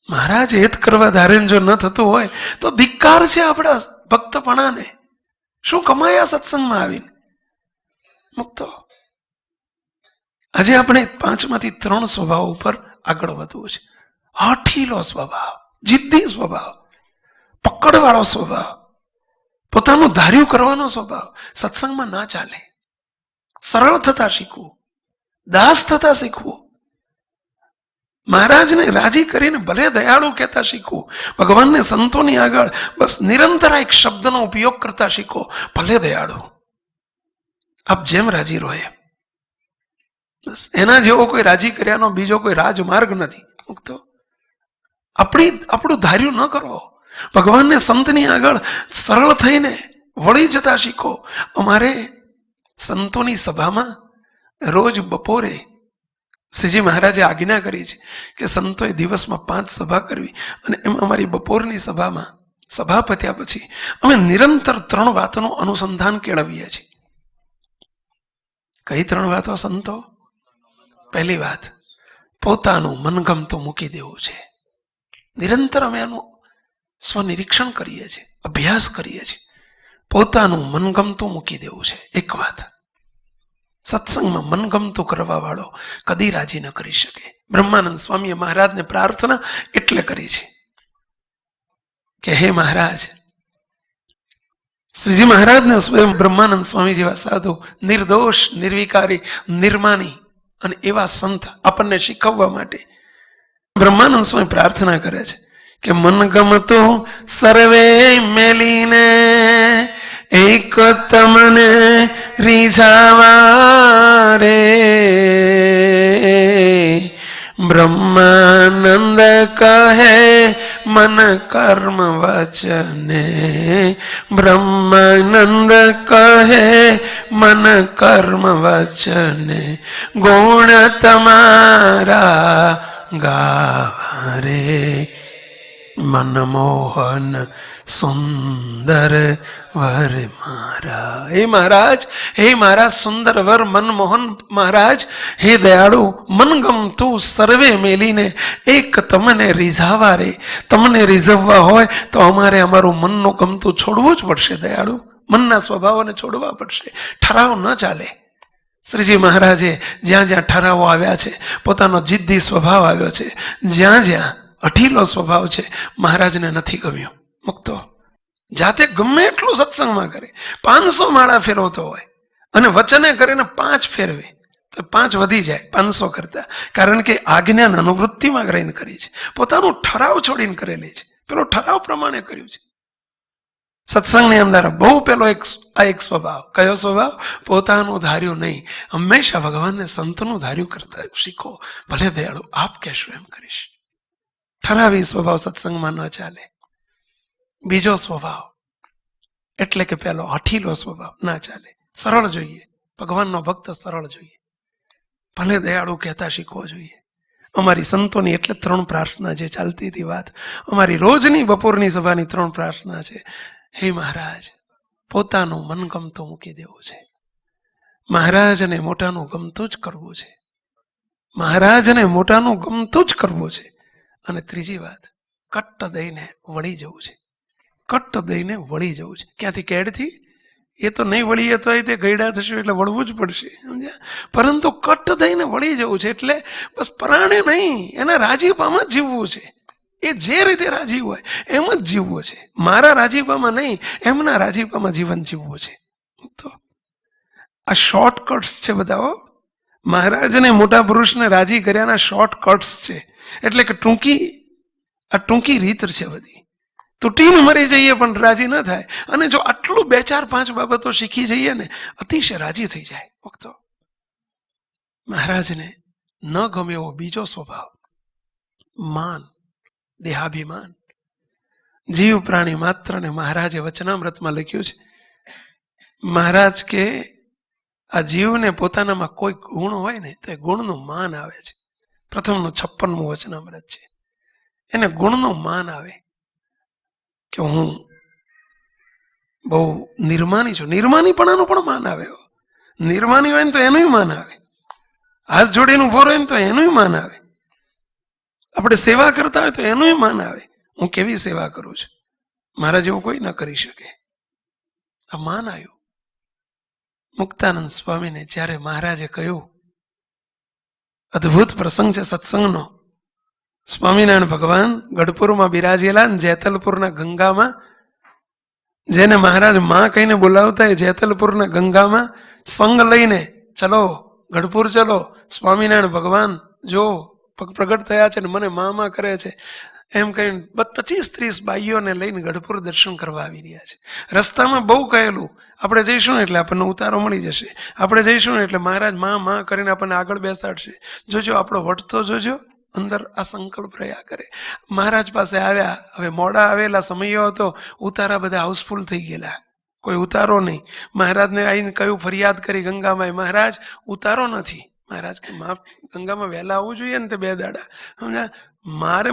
Speaker 1: મહારાજ હેત કરવા ધારે જો ન થતું હોય તો ધિક્કાર છે આપણા ભક્તપણાને. શું કમાયા સત્સંગમાં આવીને? મુક્તો. આજે આપણે 5માંથી 3 સ્વભાવ ઉપર આગળ વધવું છે. હઠીલો સ્વભાવ, જિદ્દી સ્વભાવ, પકડવાળો સ્વભાવ, પોતાનું ધાર્યું કરવાનો સ્વભાવ સત્સંગમાં ના ચાલે. સરળ થતા શીખવું, દાસ થતા શીખવું, મહારાજને રાજી કરીને ભલે દયાળુ કહેતા શીખવું, ભગવાનને સંતોની આગળ બસ નિરંતર એક શબ્દનો ઉપયોગ કરતા શીખો, ભલે દયાળુ. આપ જેમ રાજી રહો એમ. બસ એના જેવો કોઈ રાજી કર્યાનો બીજો કોઈ રાજમાર્ગ નથી. મુક્તો આપણું ધાર્યું ન કરો. ભગવાનને સંતની આગળ સરળ થઈને વળી જતા શીખો. અમારે સંતોની સભામાં રોજ બપોરે શ્રીજી મહારાજે આજ્ઞા કરી છે કે સંતોએ દિવસમાં 5 સભા કરવી અને એમાં અમારી બપોરની સભામાં સભા પત્યા પછી અમે નિરંતર 3 વાતોનું અનુસંધાન કેળવીએ છીએ. કઈ 3 વાતો સંતો? પહેલી વાત, પોતાનું મનગમતું મૂકી દેવું છે. નિરંતર અમે એનું સ્વનિરીક્ષણ કરીએ છીએ, અભ્યાસ કરીએ છીએ. પોતાનું મનગમતું મૂકી દેવું છે એક વાત. સત્સંગમાં મનગમતું કરવા વાળો કદી રાજી ન કરી શકે. બ્રહ્માનંદ સ્વામીએ મહારાજને પ્રાર્થના એટલે કરી છે કે હે મહારાજ, શ્રીજી મહારાજને સ્વયં બ્રહ્માનંદ સ્વામી જેવા સાધુ, નિર્દોષ, નિર્વિકારી, નિર્માની અને એવા સંત આપણને શીખવવા માટે બ્રહ્માનંદ સ્વામી પ્રાર્થના કરે છે કે મનગમતું સર્વે મેલીને એક તમને રીઝાવા રે. બ્રહ્માનંદ કહે મન કર્મ વચને, બ્રહ્માનંદ કહે મન કર્મ વચને, ગુણ તમારા ગાવા રે. મનમોહન સુંદર વર મારા. હે મહારાજ, હે મારા સુંદર વર મનમોહન મહારાજ, હે દયાળુ, મનગમતું સર્વે મેલીને એક તમને રીઝાવા રે. તમને રીઝવવા હોય તો અમારે અમારું મનનું ગમતું છોડવું જ પડશે. દયાળુ, મનના સ્વભાવોને છોડવા પડશે. ઠરાવ ન ચાલે. શ્રીજી મહારાજે જ્યાં જ્યાં ઠરાવો આવ્યા છે, પોતાનો જિદ્દી સ્વભાવ આવ્યો છે, જ્યાં જ્યાં અઠીલો સ્વભાવ છે, મહારાજને નથી ગમ્યો. મુક્તો જાતે ગમે એટલું સત્સંગમાં કરે, 500 માળા ફેરવતો હોય અને વચને કરીને 5 ફેરવે તો 5 વધી જાય 500 કરતા. કારણ કે આજ્ઞાન અનુવૃત્તિમાં રહીને કરી છે, પોતાનું ઠરાવ છોડીને કરેલી છે. પેલો ઠરાવ પ્રમાણે કર્યું છે. સત્સંગની અંદર બહુ પેલો એક સ્વભાવ. કયો સ્વભાવ? પોતાનું ધાર્યું નહીં, હંમેશા ભગવાનને સંતનું ધાર્યું કરતા શીખો. ભલે દયાળુ, આપ કહેશો એમ કરીશ. ઠરાવી સ્વભાવ સત્સંગમાં ન ચાલે. બીજો સ્વભાવ એટલે કે પેલો હઠીલો સ્વભાવ ના ચાલે. સરળ જોઈએ. ભગવાનનો ભક્ત સરળ જોઈએ. ભલે દયાળુ કહેતા શીખવો જોઈએ. અમારી સંતોની એટલે 3 પ્રાર્થના જે ચાલતી હતી વાત, અમારી રોજની બપોરની સભાની 3 પ્રાર્થના છે. હે મહારાજ, પોતાનું મનગમતું મૂકી દેવું છે. મહારાજને મોટાનું ગમતું જ કરવું છે. મહારાજને મોટાનું ગમતું જ કરવું છે. અને ત્રીજી વાત, કટ્ટ દઈને વળી જવું છે. કટ્ટ દઈને વળી જવું છે. ક્યાંથી? કેડથી? એ તો નહીં વળીએ તો તે ગયડા થશું એટલે વળવું જ પડશે, સમજ્યા? પરંતુ કટ્ટ દઈને વળી જવું છે એટલે બસ પરાણે નહીં, એના રાજીપામાં જ જીવવું છે. એ જે રીતે રાજી હોય એમ જ જીવવું છે. મારા રાજીપામાં નહીં, એમના રાજીપામાં જીવન જીવવું છે. તો આ શોર્ટકટ્સ છે બધા. મહારાજને, મોટા પુરુષને રાજી કર્યાના શોર્ટકટ્સ છે. એટલે કે ટૂંકી રીત છે બધી. તૂટીને મરી જઈએ પણ રાજી ન થાય. અને જો આટલું 2, 4, 5 બાબતો શીખી જઈએ ને, અતિશય રાજી થઈ જાય. વખતો મહારાજને ન ગમે એવો બીજો સ્વભાવ, માન, દેહાભિમાન. જીવ પ્રાણી માત્રને મહારાજે વચનામૃતમાં લખ્યું છે મહારાજ કે આ જીવને પોતાનામાં કોઈ ગુણ હોય ને તો એ ગુણનું માન આવે છે. પ્રથમનું 56મું વચનામૃત છે. એને ગુણનું માન આવે કે હું બહુ નિર્માની છું. નિર્માનીપણાનું પણ માન આવે. નિર્માની હોય ને તો એનું માન આવે. હાથ જોડીને ઉભો રહે ને તો એનું માન આવે. આપણે સેવા કરતા હોય તો એનું માન આવે. હું કેવી સેવા કરું છું, મારા જેવું કોઈ ન કરી શકે. આ માન આવ્યું. મુક્તાનંદ સ્વામીને જ્યારે મહારાજે કહ્યું, અદ્ભુત પ્રસંગ છે સત્સંગનો. સ્વામિનારાયણ ભગવાન ગઢપુરમાં બિરાજેલા, જેતલપુરના ગંગામાં, જેને મહારાજ માં કહીને બોલાવતા, એ જેતલપુરના ગંગામાં સંગ લઈને ચલો ગઢપુર ચલો, સ્વામિનારાયણ ભગવાન જો પ્રગટ થયા છે ને મને માં કરે છે એમ કહીને 25-30 બાઈઓને લઈને ગઢપુર દર્શન કરવા આવી રહ્યા છે. રસ્તામાં બહુ કહેલું, આપણે જઈશું એટલે આપણને ઉતારો મળી જશે, આપણે જઈશું એટલે મહારાજ માં કરીને આપણને આગળ બેસાડશે, જોજો આપણો વટ તો જોજો. અંદર આ સંકલ્પ રહ્યા કરે. મહારાજ પાસે આવ્યા. હવે મોડા આવેલા સમયો હતો, ઉતારા બધા હાઉસફુલ થઈ ગયેલા, કોઈ ઉતારો નહીં. મહારાજને આવીને કહ્યું, ફરિયાદ કરી ગંગામાં, મહારાજ ઉતારો નથી. મહારાજ કે ગંગામાં વહેલા આવવું જોઈએ ને તે 2 દાડા, સમજ્યા?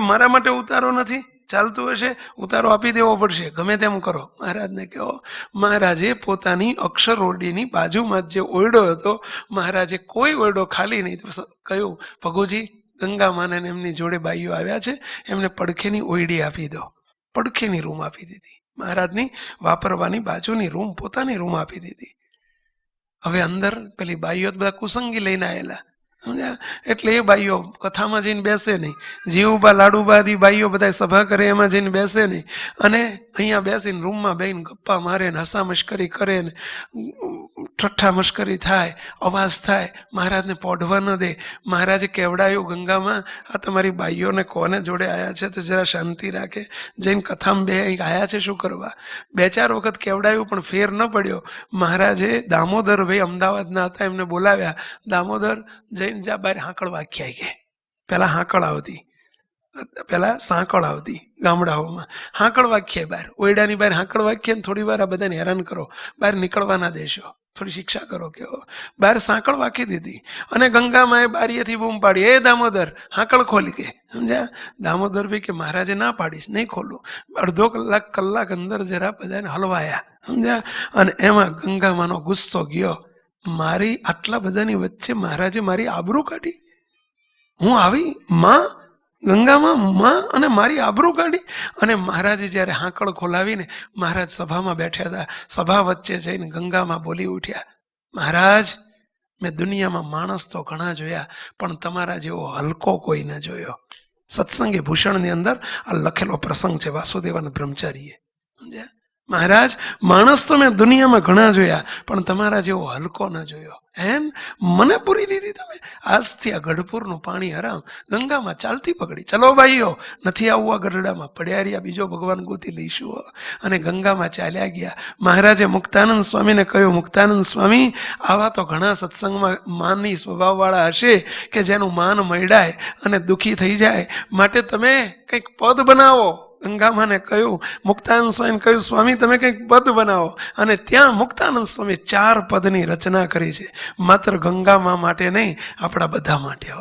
Speaker 1: મારા માટે ઉતારો નથી, ચાલતું હશે ઉતારો આપી દેવો પડશે, ગમે તેમ કરો. મહારાજને કહો. મહારાજે પોતાની અક્ષર ઓરડીની બાજુમાં જે ઓરડો હતો, મહારાજે કોઈ ઓરડો ખાલી નહીં કહ્યું, ભગુજી ગંગામાને એમની જોડે બાઈઓ આવ્યા છે, એમને પડખેની ઓરડી આપી દો. પડખેની રૂમ આપી દીધી. મહારાજની વાપરવાની બાજુની રૂમ, પોતાની રૂમ આપી દીધી. હવે અંદર પેલી બાઈઓ બધા કુસંગી લઈને આવેલા, સમજ્યા? એટલે એ બાઈઓ કથામાં જઈને બેસે નહીં. જીવબા લાડુબાદી બાઈઓ બધા સભા કરે એમાં જઈને બેસે નહીં. અને અહીંયા બેસીને રૂમમાં બેસીને ગપ્પા મારે ને હસા મશ્કરી કરે ને ઠઠ્ઠા મશ્કરી થાય, અવાજ થાય. મહારાજને પોઢવા ન દે. મહારાજે કેવડાયું ગંગામાં, આ તમારી બાઈઓને કોને જોડે આવ્યા છે તો જરા શાંતિ રાખે. જઈને કથામાં બે આવ્યા છે શું કરવા? 2-4 વખત કેવડાયું પણ ફેર ન પડ્યો. મહારાજે દામોદરભાઈ અમદાવાદના હતા, એમને બોલાવ્યા. દામોદર જઈને જા બહાર હાંકળ વાખ્યા કે. પહેલાં હાંકળ આવતી, પહેલાં સાંકળ આવતી ગામડાઓમાં. હાંકળ વાખ્યા બહાર, ઓયડાની બહાર હાંકળ વાખ્યા ને થોડી વાર આ બધાને હેરાન કરો, બહાર નીકળવા ના દેશો, થોડી શિક્ષા કરો કે. બહાર સાંકળ વાંખી દીધી અને ગંગામાં એ બારીએથી બૂમ પાડી, એ દામોદર હાંકળ ખોલી કે. સમજ્યા? દામોદર ભાઈ કે મહારાજે ના પાડીશ, નહીં ખોલું. અડધો કલાક અંદર જરા બધાને હલવાયા, સમજ્યા? અને એમાં ગંગામાંનો ગુસ્સો ગયો. મારી આટલા બધાની વચ્ચે મહારાજે મારી આબરૂ કાઢી. હું આવી માં ગંગામાં માં અને મારી આબરૂ કાઢી. અને મહારાજે જ્યારે હાંકળ ખોલાવીને મહારાજ સભામાં બેઠા હતા, સભા વચ્ચે જઈને ગંગામાં બોલી ઉઠ્યા, મહારાજ મેં દુનિયામાં માણસ તો ઘણા જોયા, પણ તમારા જેવો હલકો કોઈ ન જોયો. સત્સંગી ભૂષણની અંદર આ લખેલો પ્રસંગ છે વાસુદેવન બ્રહ્મચારીએ. સમજ્યા? મહારાજ માણસ તો મેં દુનિયામાં ઘણા જોયા, પણ તમારા જેવો હલકો ન જોયો. એમ મને પૂરી દીધી તમે. આજથી આ ગઢપુરનું પાણી હરામ, ગંગામાં ચાલતી પકડી. ચલો ભાઈઓ, નથી આવવું આ ગરડામાં, પડ્યા રહ્યા, બીજો ભગવાન ગોતી લઈશું. અને ગંગામાં ચાલ્યા ગયા. મહારાજે મુક્તાનંદ સ્વામીને કહ્યું, મુક્તાનંદ સ્વામી, આવા તો ઘણા સત્સંગમાં માનની સ્વભાવવાળા હશે કે જેનું માન મળાય અને દુઃખી થઈ જાય, માટે તમે કંઈક પદ બનાવો. ગંગામાને કહ્યું, મુક્તાનંદ સ્વામીને કહ્યું, સ્વામી તમે કંઈક પદ બનાવો. અને ત્યાં મુક્તાનંદ સ્વામી 4 પદની રચના કરી છે, માત્ર ગંગામા માટે નહીં, આપણા બધા માટે.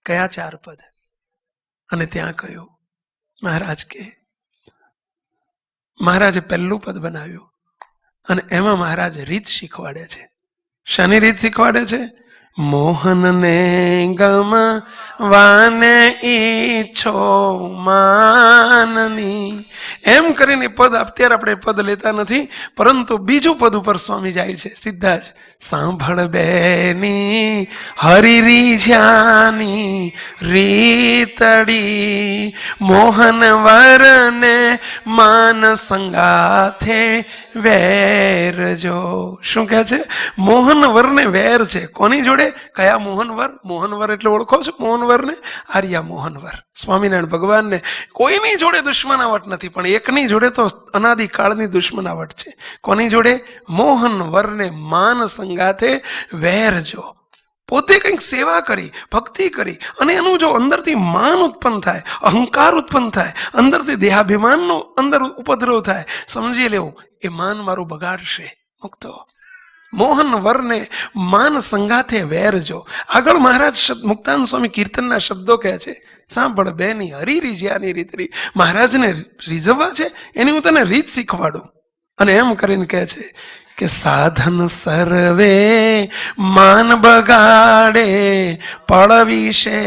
Speaker 1: કયા 4 પદ? અને ત્યાં કહ્યું મહારાજ કે મહારાજે પહેલું પદ બનાવ્યું અને એમાં મહારાજ રીત શીખવાડે છે. શાની રીત શીખવાડે છે? મોહનને ગમવાને ઈચ્છો માનની, એમ કરીને પદ. અત્યારે આપણે પદ લેતા નથી, પરંતુ બીજું પદ ઉપર સ્વામી જાય છે સીધા જ. સાંભળ બેની હરિરી જ્યાની રીતડી, મોહન વરને માન સંગાથે વેરજો. શું કહે છે? મોહન વરને વેર છે. કોની જોડે? કયા મોહનવર? મોહનવર એટલે ઓળખો છો મોહનવરને? આર્યા મોહનવર, સ્વામિનારાયણ ભગવાનને કોઈની જોડે દુશ્મનાવટ નથી, પણ એકની જોડે તો અનાદિકાળની દુશ્મનાવટ છે. કોની જોડે? મોહનવરને માન સંગાથે વેરજો. પોતે કંઈક સેવા કરી, ભક્તિ કરી, અને એનું જો અંદરથી માન ઉત્પન્ન થાય, અહંકાર ઉત્પન્ન થાય, અંદરથી દેહાભિમાનનો અંદર ઉપદ્રવ થાય, સમજી લેવું એ માન મારું બગાડશે. મુક્તો મોહન વરને માન સંગાથે વેરજો. આગળ મહારાજ મુક્તાનંદ સ્વામી કીર્તનના શબ્દો કહે છે, સાંભળ બેની હરી રીજ્યાની રીતરી. મહારાજને રીઝવવા છે એની હું તને રીત શીખવાડું. અને એમ કરીને કહે છે કે સાધન સર્વે માન બગાડે પડવીશે,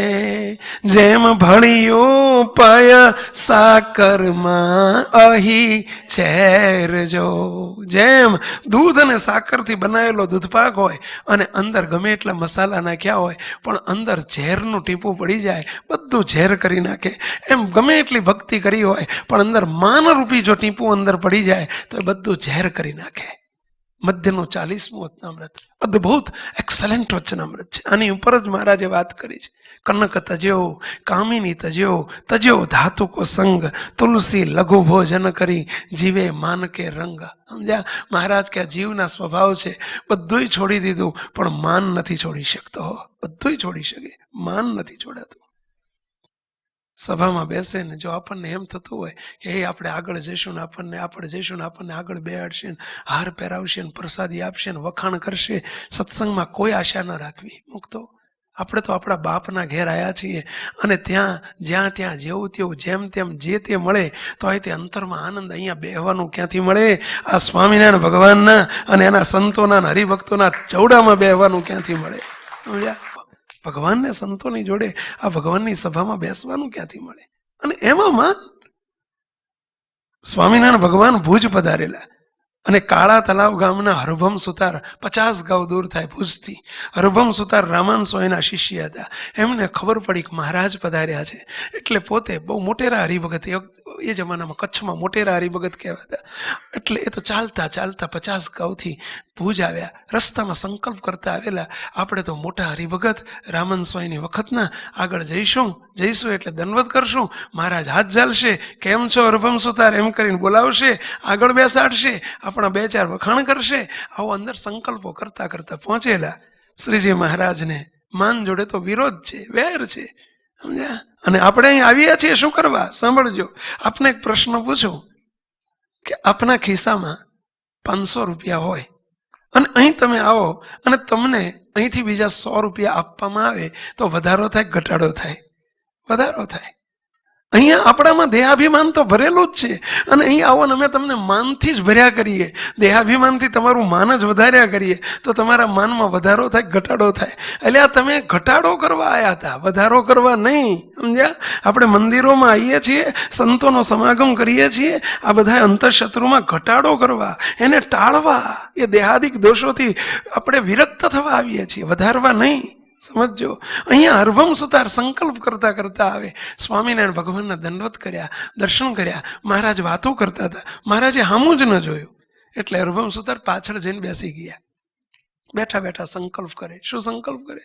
Speaker 1: જેમ ભળિયું પય સાકરમાં અહી છેરજો. જેમ દૂધ અને સાકરથી બનાવેલો દૂધપાક હોય અને અંદર ગમે એટલા મસાલા નાખ્યા હોય પણ અંદર ઝેરનું ટીપું પડી જાય, બધું ઝેર કરી નાખે. એમ ગમે એટલી ભક્તિ કરી હોય પણ અંદર માનરૂપી જો ટીપું અંદર પડી જાય તો એ બધું ઝેર કરી નાખે. મધ્યનું 40મું વચનામૃત અદ્ભુત એક્સલેન્ટ વચનામૃત છે. આની ઉપર જ મહારાજે વાત કરી છે. કનક તજ્યો કામિની તજ્યો, તજ્યો ધાતુ કો સંગ, તુલસી લઘુ ભોજન કરી જીવે માન કે રંગ. સમજ્યા? મહારાજ કે આ જીવના સ્વભાવ છે, બધુંય છોડી દીધું પણ માન નથી છોડી શકતો. બધુંય છોડી શકે, માન નથી છોડાતું. સભામાં બેસે ને જો આપણને એમ થતું હોય કે એ આપણે આગળ જઈશું ને આપણે આગળ બેહાડશે ને હાર પહેરાવશે ને પ્રસાદી આપશે ને વખાણ કરશે, સત્સંગમાં કોઈ આશા ન રાખવી. મુક્તો આપણે તો આપણા બાપના ઘેર આવ્યા છીએ અને જ્યાં ત્યાં જેવું તેવું જેમ તેમ જે તે મળે તો અહીં તે અંતરમાં આનંદ. અહીંયા બેહવાનું ક્યાંથી મળે? આ સ્વામિનારાયણ ભગવાનના અને એના સંતોના હરિભક્તોના ચૌડામાં બેહવાનું ક્યાંથી મળે? સમજ્યા? ભગવાનને સંતોની જોડે આ ભગવાનની સભામાં બેસવાનું ક્યાંથી મળે? અને એમાં સ્વામિનારાયણ ભગવાન ભુજ પધારેલા અને કાળા તલાવ ગામના હરભમ સુતાર 50 ગાંવ દૂર થાય ભુજથી. હરભમ સુતાર રામાનસો એના શિષ્ય હતા. એમને ખબર પડી કે મહારાજ પધાર્યા છે એટલે પોતે બહુ મોટેરા હરિભગત, એ જમાનામાં કચ્છમાં મોટેરા હરિભગત કહેવાતા. એટલે એ તો ચાલતા 50 ગાંવથી ભુજ આવ્યા. રસ્તામાં સંકલ્પ કરતા આવેલા, આપણે તો મોટા હરિભગત રામન સ્વામીની વખતના, આગળ જઈશું એટલે દંડવત કરશું, મહારાજ હાથ ઝાલશે, કેમ છો હરભમ સુતાર એમ કરીને બોલાવશે, આગળ બેસાડશે, આપણા 2-4 વખાણ કરશે. આવો અંદર સંકલ્પો કરતા કરતા પહોંચેલા. શ્રીજી મહારાજને માન જોડે તો વિરોધ છે, વેર છે. સમજ્યા? અને આપણે અહીં આવ્યા છીએ શું કરવા? સાંભળજો, આપને એક પ્રશ્ન પૂછું કે આપના ખિસ્સામાં 500 રૂપિયા હોય અને અહીં તમે આવો અને તમને અહીંથી બીજા 100 રૂપિયા આપવામાં આવે તો વધારો થાય, ઘટાડો થાય? વધારો થાય. અહીંયા આપણામાં દેહાભિમાન તો ભરેલું જ છે અને અહીં આવો ને અમે તમને માનથી જ ભર્યા કરીએ, દેહાભિમાનથી તમારું માન જ વધાર્યા કરીએ તો તમારા માનમાં વધારો થાય, ઘટાડો થાય. એટલે આ તમે ઘટાડો કરવા આવ્યા હતા, વધારો કરવા નહીં. સમજ્યા? આપણે મંદિરોમાં આવીએ છીએ, સંતોનો સમાગમ કરીએ છીએ, આ બધા અંતઃશત્રુમાં ઘટાડો કરવા, એને ટાળવા, એ દેહાદિક દોષોથી આપણે વિરક્ત થવા આવીએ છીએ, વધારવા નહીં. સમજો, અહીંયા હરભમ સુતાર સંકલ્પ કરતા કરતા આવે. સ્વામિનારાયણ ભગવાનના દંડવત કર્યા, દર્શન કર્યા. મહારાજ વાતો કરતા હતા, મહારાજે હામું જ ન જોયું એટલે હરભમ સુતાર પાછળ જઈને બેસી ગયા. બેઠા બેઠા સંકલ્પ કરે. શું સંકલ્પ કરે?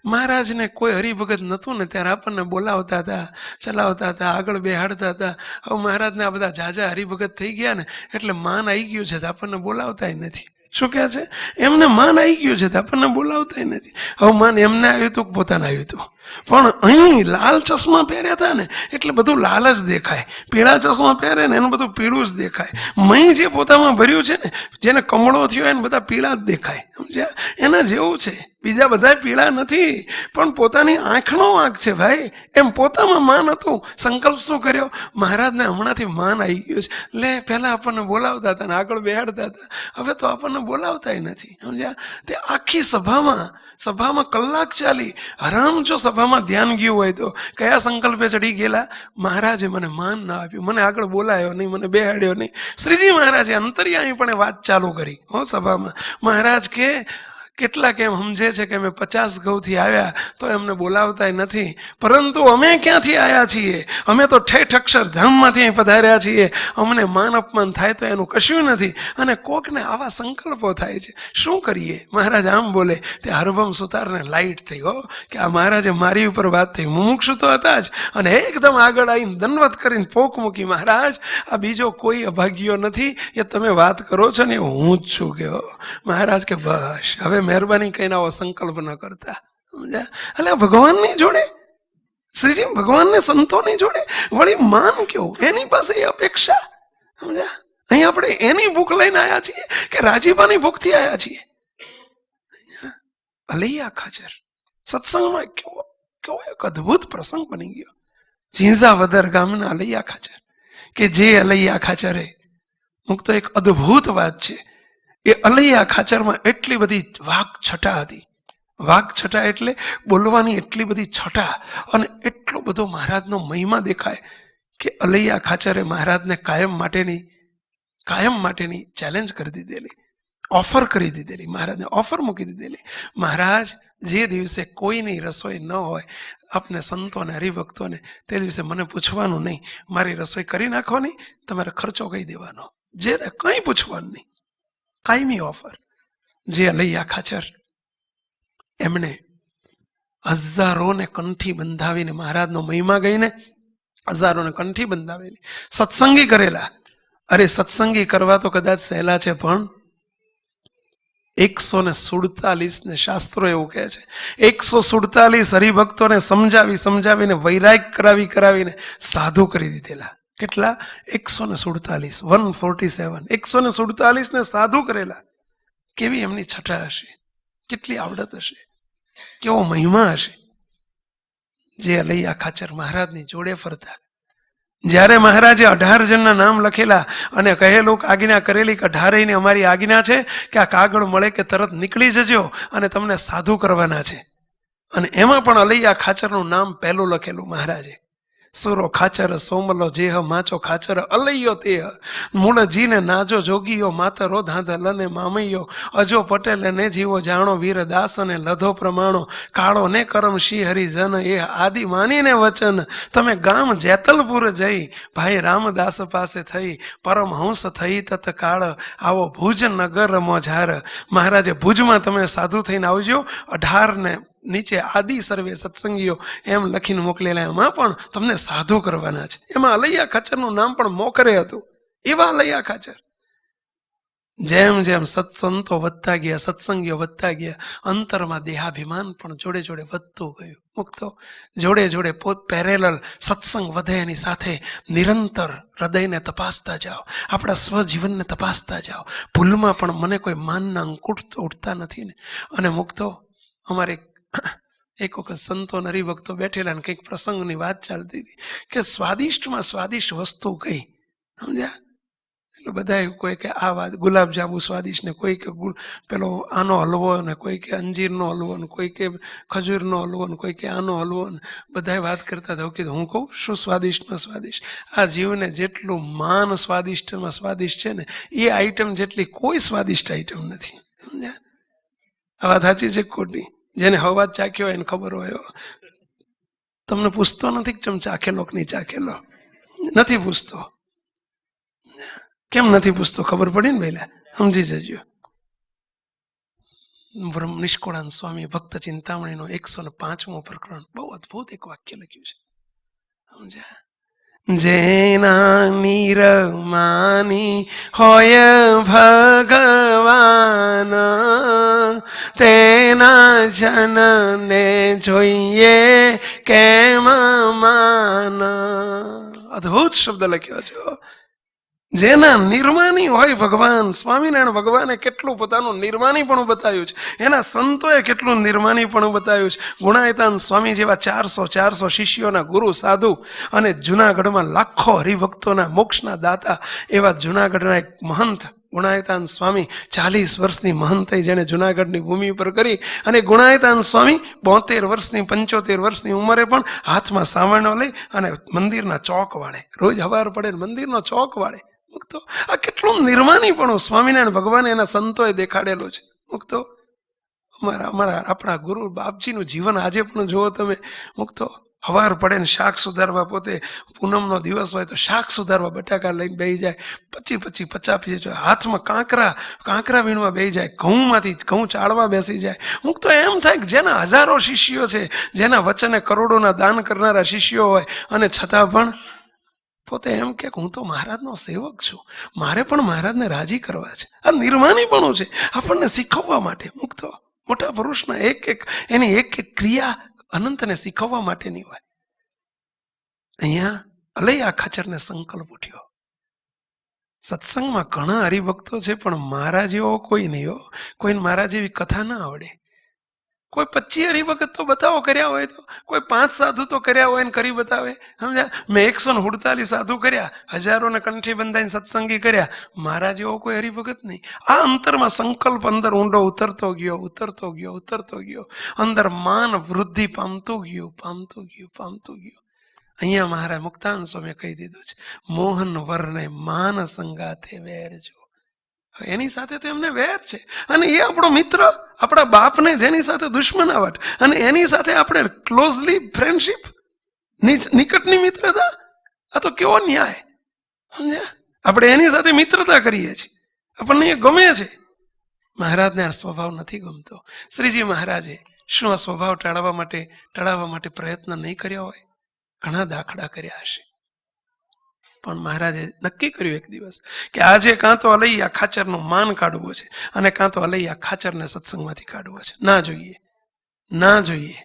Speaker 1: મહારાજને કોઈ હરિભગત નહોતું ને ત્યારે આપણને બોલાવતા હતા, ચલાવતા હતા, આગળ બેહાડતા હતા. હવે મહારાજને આ બધા જાજા હરિભગત થઈ ગયા ને એટલે માન આવી ગયું છે, આપણને બોલાવતા નથી. શું કહે છે? એમને માન આવી ગયું છે, આપણને બોલાવતા નથી. હવે માન એમને આવ્યું હતું, પોતાને આવ્યું હતું. પણ અહીં લાલ ચશ્મા પહેર્યા હતા ને એટલે બધું લાલ જ દેખાય, પીળા ચશ્મા પહેરે ને એનું બધું પીળું જ દેખાય. મહી જે પોતામાં ભર્યું છે ને, જેને કમળો થયો એને બધા પીળા જ દેખાય. સમજ્યા? એના જેવું છે. બીજા બધા પીળા નથી પણ પોતાની આંખનો વાંક છે ભાઈ. એમ પોતામાં માન હતું. સંકલ્પ શું કર્યો? મહારાજને હમણાંથી માન આવી ગયું છે. લે, પહેલા આપણને બોલાવતા હતા ને આગળ બેહાડતા હતા, હવે તો આપણને બોલાવતા નથી. સમજ્યા? તે આખી સભામાં કલાક ચાલી. આરામ જો સભામાં ધ્યાન ગયું હોય તો કયા સંકલ્પે ચડી ગયેલા? મહારાજે મને માન ના આપ્યું, મને આગળ બોલાયો નહીં, મને બેહાડ્યો નહીં. શ્રીજી મહારાજે અંતર્યામીપણે વાત ચાલુ કરી સભામાં. મહારાજ કે કેટલા કેમ સમજે છે કે અમે 50 ગાંવથી આવ્યા તો એમને બોલાવતા નથી, પરંતુ અમે ક્યાંથી આવ્યા છીએ? અમે તો ઠેઠ અક્ષરધામમાંથી અહીં પધાર્યા છીએ. અમને માન અપમાન થાય તો એનું કશું નથી અને કોકને આવા સંકલ્પો થાય છે, શું કરીએ? મહારાજ આમ બોલે તે હરભમ સુતારને લાઈટ થઈ કે આ મહારાજે મારી ઉપર વાત થઈ. મુમુક્ષુ તો હતા જ અને એકદમ આગળ આવીને દંડવત કરીને પોક મૂકી. મહારાજ, આ બીજો કોઈ અભાગ્યો નથી, એ તમે વાત કરો છો ને હું જ છું. કે મહારાજ કે બસ હવે મહેરબાની કહીને આવો સંકલ્પ ન કરતા. સમજ્યા? એટલે ભગવાનની જોડે, શ્રીજી ભગવાનને સંતોની જોડે વળી માન કેવું, એની પાસે એ અપેક્ષા. સમજ્યા? અહીં આપણે એની ભૂખ લઈને આવ્યા છીએ કે રાજીબાની ભૂખથી આવ્યા છીએ? અલૈયા ખાચર સત્સંગમાં કેવો એક અદ્ભુત પ્રસંગ બની ગયો. ઝીંઝાવદર ગામના અલૈયા ખાચર, કે જે અલૈયા ખાચરે મુક્તો એક અદ્ભુત વાત છે. એ અલૈયા ખાચરમાં એટલી બધી વાક છટા હતી. વાક છટા એટલે બોલવાની એટલી બધી છટા, અને એટલો બધો મહારાજનો મહિમા દેખાય કે અલૈયા ખાચરે મહારાજને કાયમ માટેની ચેલેન્જ કરી દીધેલી, ઓફર કરી દીધેલી. મહારાજને ઓફર મૂકી દીધેલી, મહારાજ જે દિવસે કોઈની રસોઈ ન હોય, આપને સંતોને હરિભક્તોને, તે દિવસે મને પૂછવાનું નહીં, મારી રસોઈ કરી નાખવાની, તમારે ખર્ચો કહી દેવાનો, જે કંઈ પૂછવાનું નહીં. કાયમી ઓફર. જે અલૈયા ખાચર એમણે હજારોને કંઠી બંધાવીને, મહારાજનો મહિમા ગઈને હજારોને કંઠી બંધાવેલી, સત્સંગી કરેલા. અરે સત્સંગી કરવા તો કદાચ સહેલા છે, પણ 147 શાસ્ત્રો એવું કહે છે, 147 હરિભક્તોને સમજાવીને વૈરાગ કરાવીને સાધુ કરી દીધેલા. કેટલા? 147, 147 ને સાધુ કરેલા. કેવી એમની છટા હશે, કેટલી આવડત હશે, કેવો મહિમા હશે. જે અલૈયા ખાચર મહારાજની જોડે ફરતા, જ્યારે મહારાજે 18 જણના નામ લખેલા અને કહેલું, આજ્ઞા કરેલી કે 18 અમારી આજ્ઞા છે કે આ કાગળ મળે કે તરત નીકળી જજો અને તમને સાધુ કરવાના છે. અને એમાં પણ અલૈયા ખાચરનું નામ પહેલું લખેલું મહારાજે. સુરો ખાચર સોમલો જેહ માચો ખાચર અલૈયો તેહ, મૂળ જીને નાજો જોગીયો માતરો ધાંધલ અને મામૈયો, અજો પટેલ ને જીવો જાણો વીરદાસ અને લધો પ્રમાણો, કાળો ને કરમ શ્રી હરિજન એ આદિ માનીને વચન, તમે ગામ જેતલપુર જઈ ભાઈ રામદાસ પાસે થઈ, પરમહંસ થઈ તત્કાળ, આવો ભુજ નગર મોઝાર. મહારાજે ભુજમાં તમે સાધુ થઈને આવજો. 18 ને નીચે આદિ સર્વે સત્સંગીઓ એમ લખીને મોકલેલા. એમાં પણ તમને સાધુ કરવાના છે. એમાં અલૈયા ખાચરનું નામ પણ મોખરે હતું. એવા અલૈયા ખાચર. જેમ જેમ સત્સંતો વધતા ગયા, સત્સંગીઓ વધતા ગયા, અંતરમાં દેહાભિમાન પણ જોડે જોડે વધતું ગયું. મુક્તો જોડે પોત પેરેલલ સત્સંગ વધે એની સાથે નિરંતર હૃદયને તપાસતા જાઓ, આપણા સ્વજીવનને તપાસતા જાઓ. ભૂલમાં પણ મને કોઈ માનના અંકુશ તો ઉઠતા નથી ને. અને મુક્તો અમારે એક વખત સંતો હરિભક્તો બેઠેલા ને કંઈક પ્રસંગની વાત ચાલતી હતી કે સ્વાદિષ્ટમાં સ્વાદિષ્ટ વસ્તુ કઈ, સમજ્યા? એટલે બધા કોઈ કે આ વાત ગુલાબજાંબુ સ્વાદિષ્ટ ને, કોઈ કે પેલો આનો હલવો ને, કોઈ કે અંજીરનો હલવો ને, કોઈ કે ખજૂરનો હલવો ને, કોઈ કે આનો હલવો ને. બધા વાત કરતા હતા. કીધું હું કહું શું સ્વાદિષ્ટમાં સ્વાદિષ્ટ? આ જીવને જેટલું માન સ્વાદિષ્ટમાં સ્વાદિષ્ટ છે ને, એ આઈટમ જેટલી કોઈ સ્વાદિષ્ટ આઈટમ નથી. સમજ્યા? આ વાત સાચી છે ખોટી? જેને હવા ચાખ્યો હોય એને ખબર હોય. તમને પૂછતો નથી કે ચમ ચાખેલો કે નહીં ચાખેલો, નથી પૂછતો. કેમ નથી પૂછતો? ખબર પડી ને પહેલા, સમજી જજો. નિષ્કુળાનંદ સ્વામી ભક્ત ચિંતામણીનો 105મું પ્રકરણ, બહુ અદભુત એક વાક્ય લખ્યું છે, સમજ્યા? જેના નિરમાની હોય ભગવાન, તેના જનને જોઈએ કેમ માન. અદ્ભુત શબ્દ લખ્યો છે. જેના નિર્માની હોય ભગવાન. સ્વામિનારાયણ ભગવાને કેટલું પોતાનું નિર્માનીપણું બતાવ્યું છે, એના સંતોએ કેટલું નિર્માનીપણું બતાવ્યું છે. ગુણાયતાન સ્વામી જેવા 400 શિષ્યોના ગુરુ સાધુ, અને જુનાગઢમાં લાખો હરિભક્તોના મોક્ષના દાતા એવા જુનાગઢના એક મહંત ગુણાયતાન સ્વામી, 40 વર્ષની મહંતઈ જેણે જુનાગઢની ભૂમિ પર કરી. અને ગુણાયતાન સ્વામી 72 વર્ષની 75 વર્ષની ઉંમરે પણ હાથમાં સાવરણો લઈ અને મંદિરના ચોક વાળે, રોજ હવાર પડે મંદિરનો ચોક વાળે. મુક્તો આ કેટલું નિર્માનીપણું સ્વામિનારાયણ ભગવાન એના સંતોએ દેખાડેલું છે. મુક્તો આપણા ગુરુ બાપજીનું જીવન આજે પણ જુઓ તમે. મુક્તો હવાર પડે ને શાક સુધારવા, પોતે પૂનમનો દિવસ હોય તો શાક સુધારવા બટાકા લઈને બેસી જાય, 50 હાથમાં કાંકરા વીણવા બેસી જાય, ઘઉંમાંથી ઘઉં ચાળવા બેસી જાય. મુક્તો એમ થાય કે જેના હજારો શિષ્યો છે, જેના વચને કરોડોના દાન કરનારા શિષ્યો હોય, અને છતાં પણ પોતે એમ કે હું તો મહારાજનો સેવક છું, મારે પણ મહારાજને રાજી કરવા છે. આ નિર્માનીપણું છે, આપણને શીખવવા માટે. મુક્તો મોટા પુરુષના એની એક ક્રિયા અનંતને શીખવવા માટેની હોય. અહીંયા અલૈયા ખાચરને સંકલ્પ ઉઠ્યો સત્સંગમાં ઘણા હરિભક્તો છે, પણ મારા જેવો કોઈ નહીં હો. કોઈને મારા જેવી કથા ના આવડે. કોઈ 25 હરિભગત તો બતાવો કર્યા હોય તો, કોઈ 5 સાધુ તો કર્યા હોય ને કરી બતાવે. સમજ્યા? મેં 148 સાધુ કર્યા, હજારોને કંઠી બંધાઈને સત્સંગી કર્યા, મારા જેવો કોઈ હરિભગત નહીં. આ અંતરમાં સંકલ્પ અંદર ઊંડો ઉતરતો ગયો, અંદર માન વૃદ્ધિ પામતું ગયું. અહીંયા મહારાજ મુક્તાનંદ સ્વામીએ કહી દીધું છે, મોહન વર્ણે માન સંગાથે વેર જો. એની સાથે તો એમને વેર છે, અને એ આપણો મિત્ર, આપણા બાપને જેની સાથે દુશ્મનાવટ, અને એની સાથે આપણે ક્લોઝલી ફ્રેન્ડશીપ, નિકટની મિત્રતા. આ તો કેવો ન્યાય! સમજ્યા? આપણે એની સાથે મિત્રતા કરીએ છીએ, આપણને એ ગમે છે. મહારાજને આ સ્વભાવ નથી ગમતો. શ્રીજી મહારાજે શું આ સ્વભાવ ટાળવા માટે પ્રયત્ન નહીં કર્યા હોય? ઘણા દાખલા કર્યા હશે, પણ મહારાજે નક્કી કર્યું એક દિવસ કે આજે કાં તો અલૈયા ખાચરનું માન કાઢવું છે, અને કાં તો અલૈયા ખાચરને સત્સંગમાંથી કાઢવો છે. ના જોઈએ.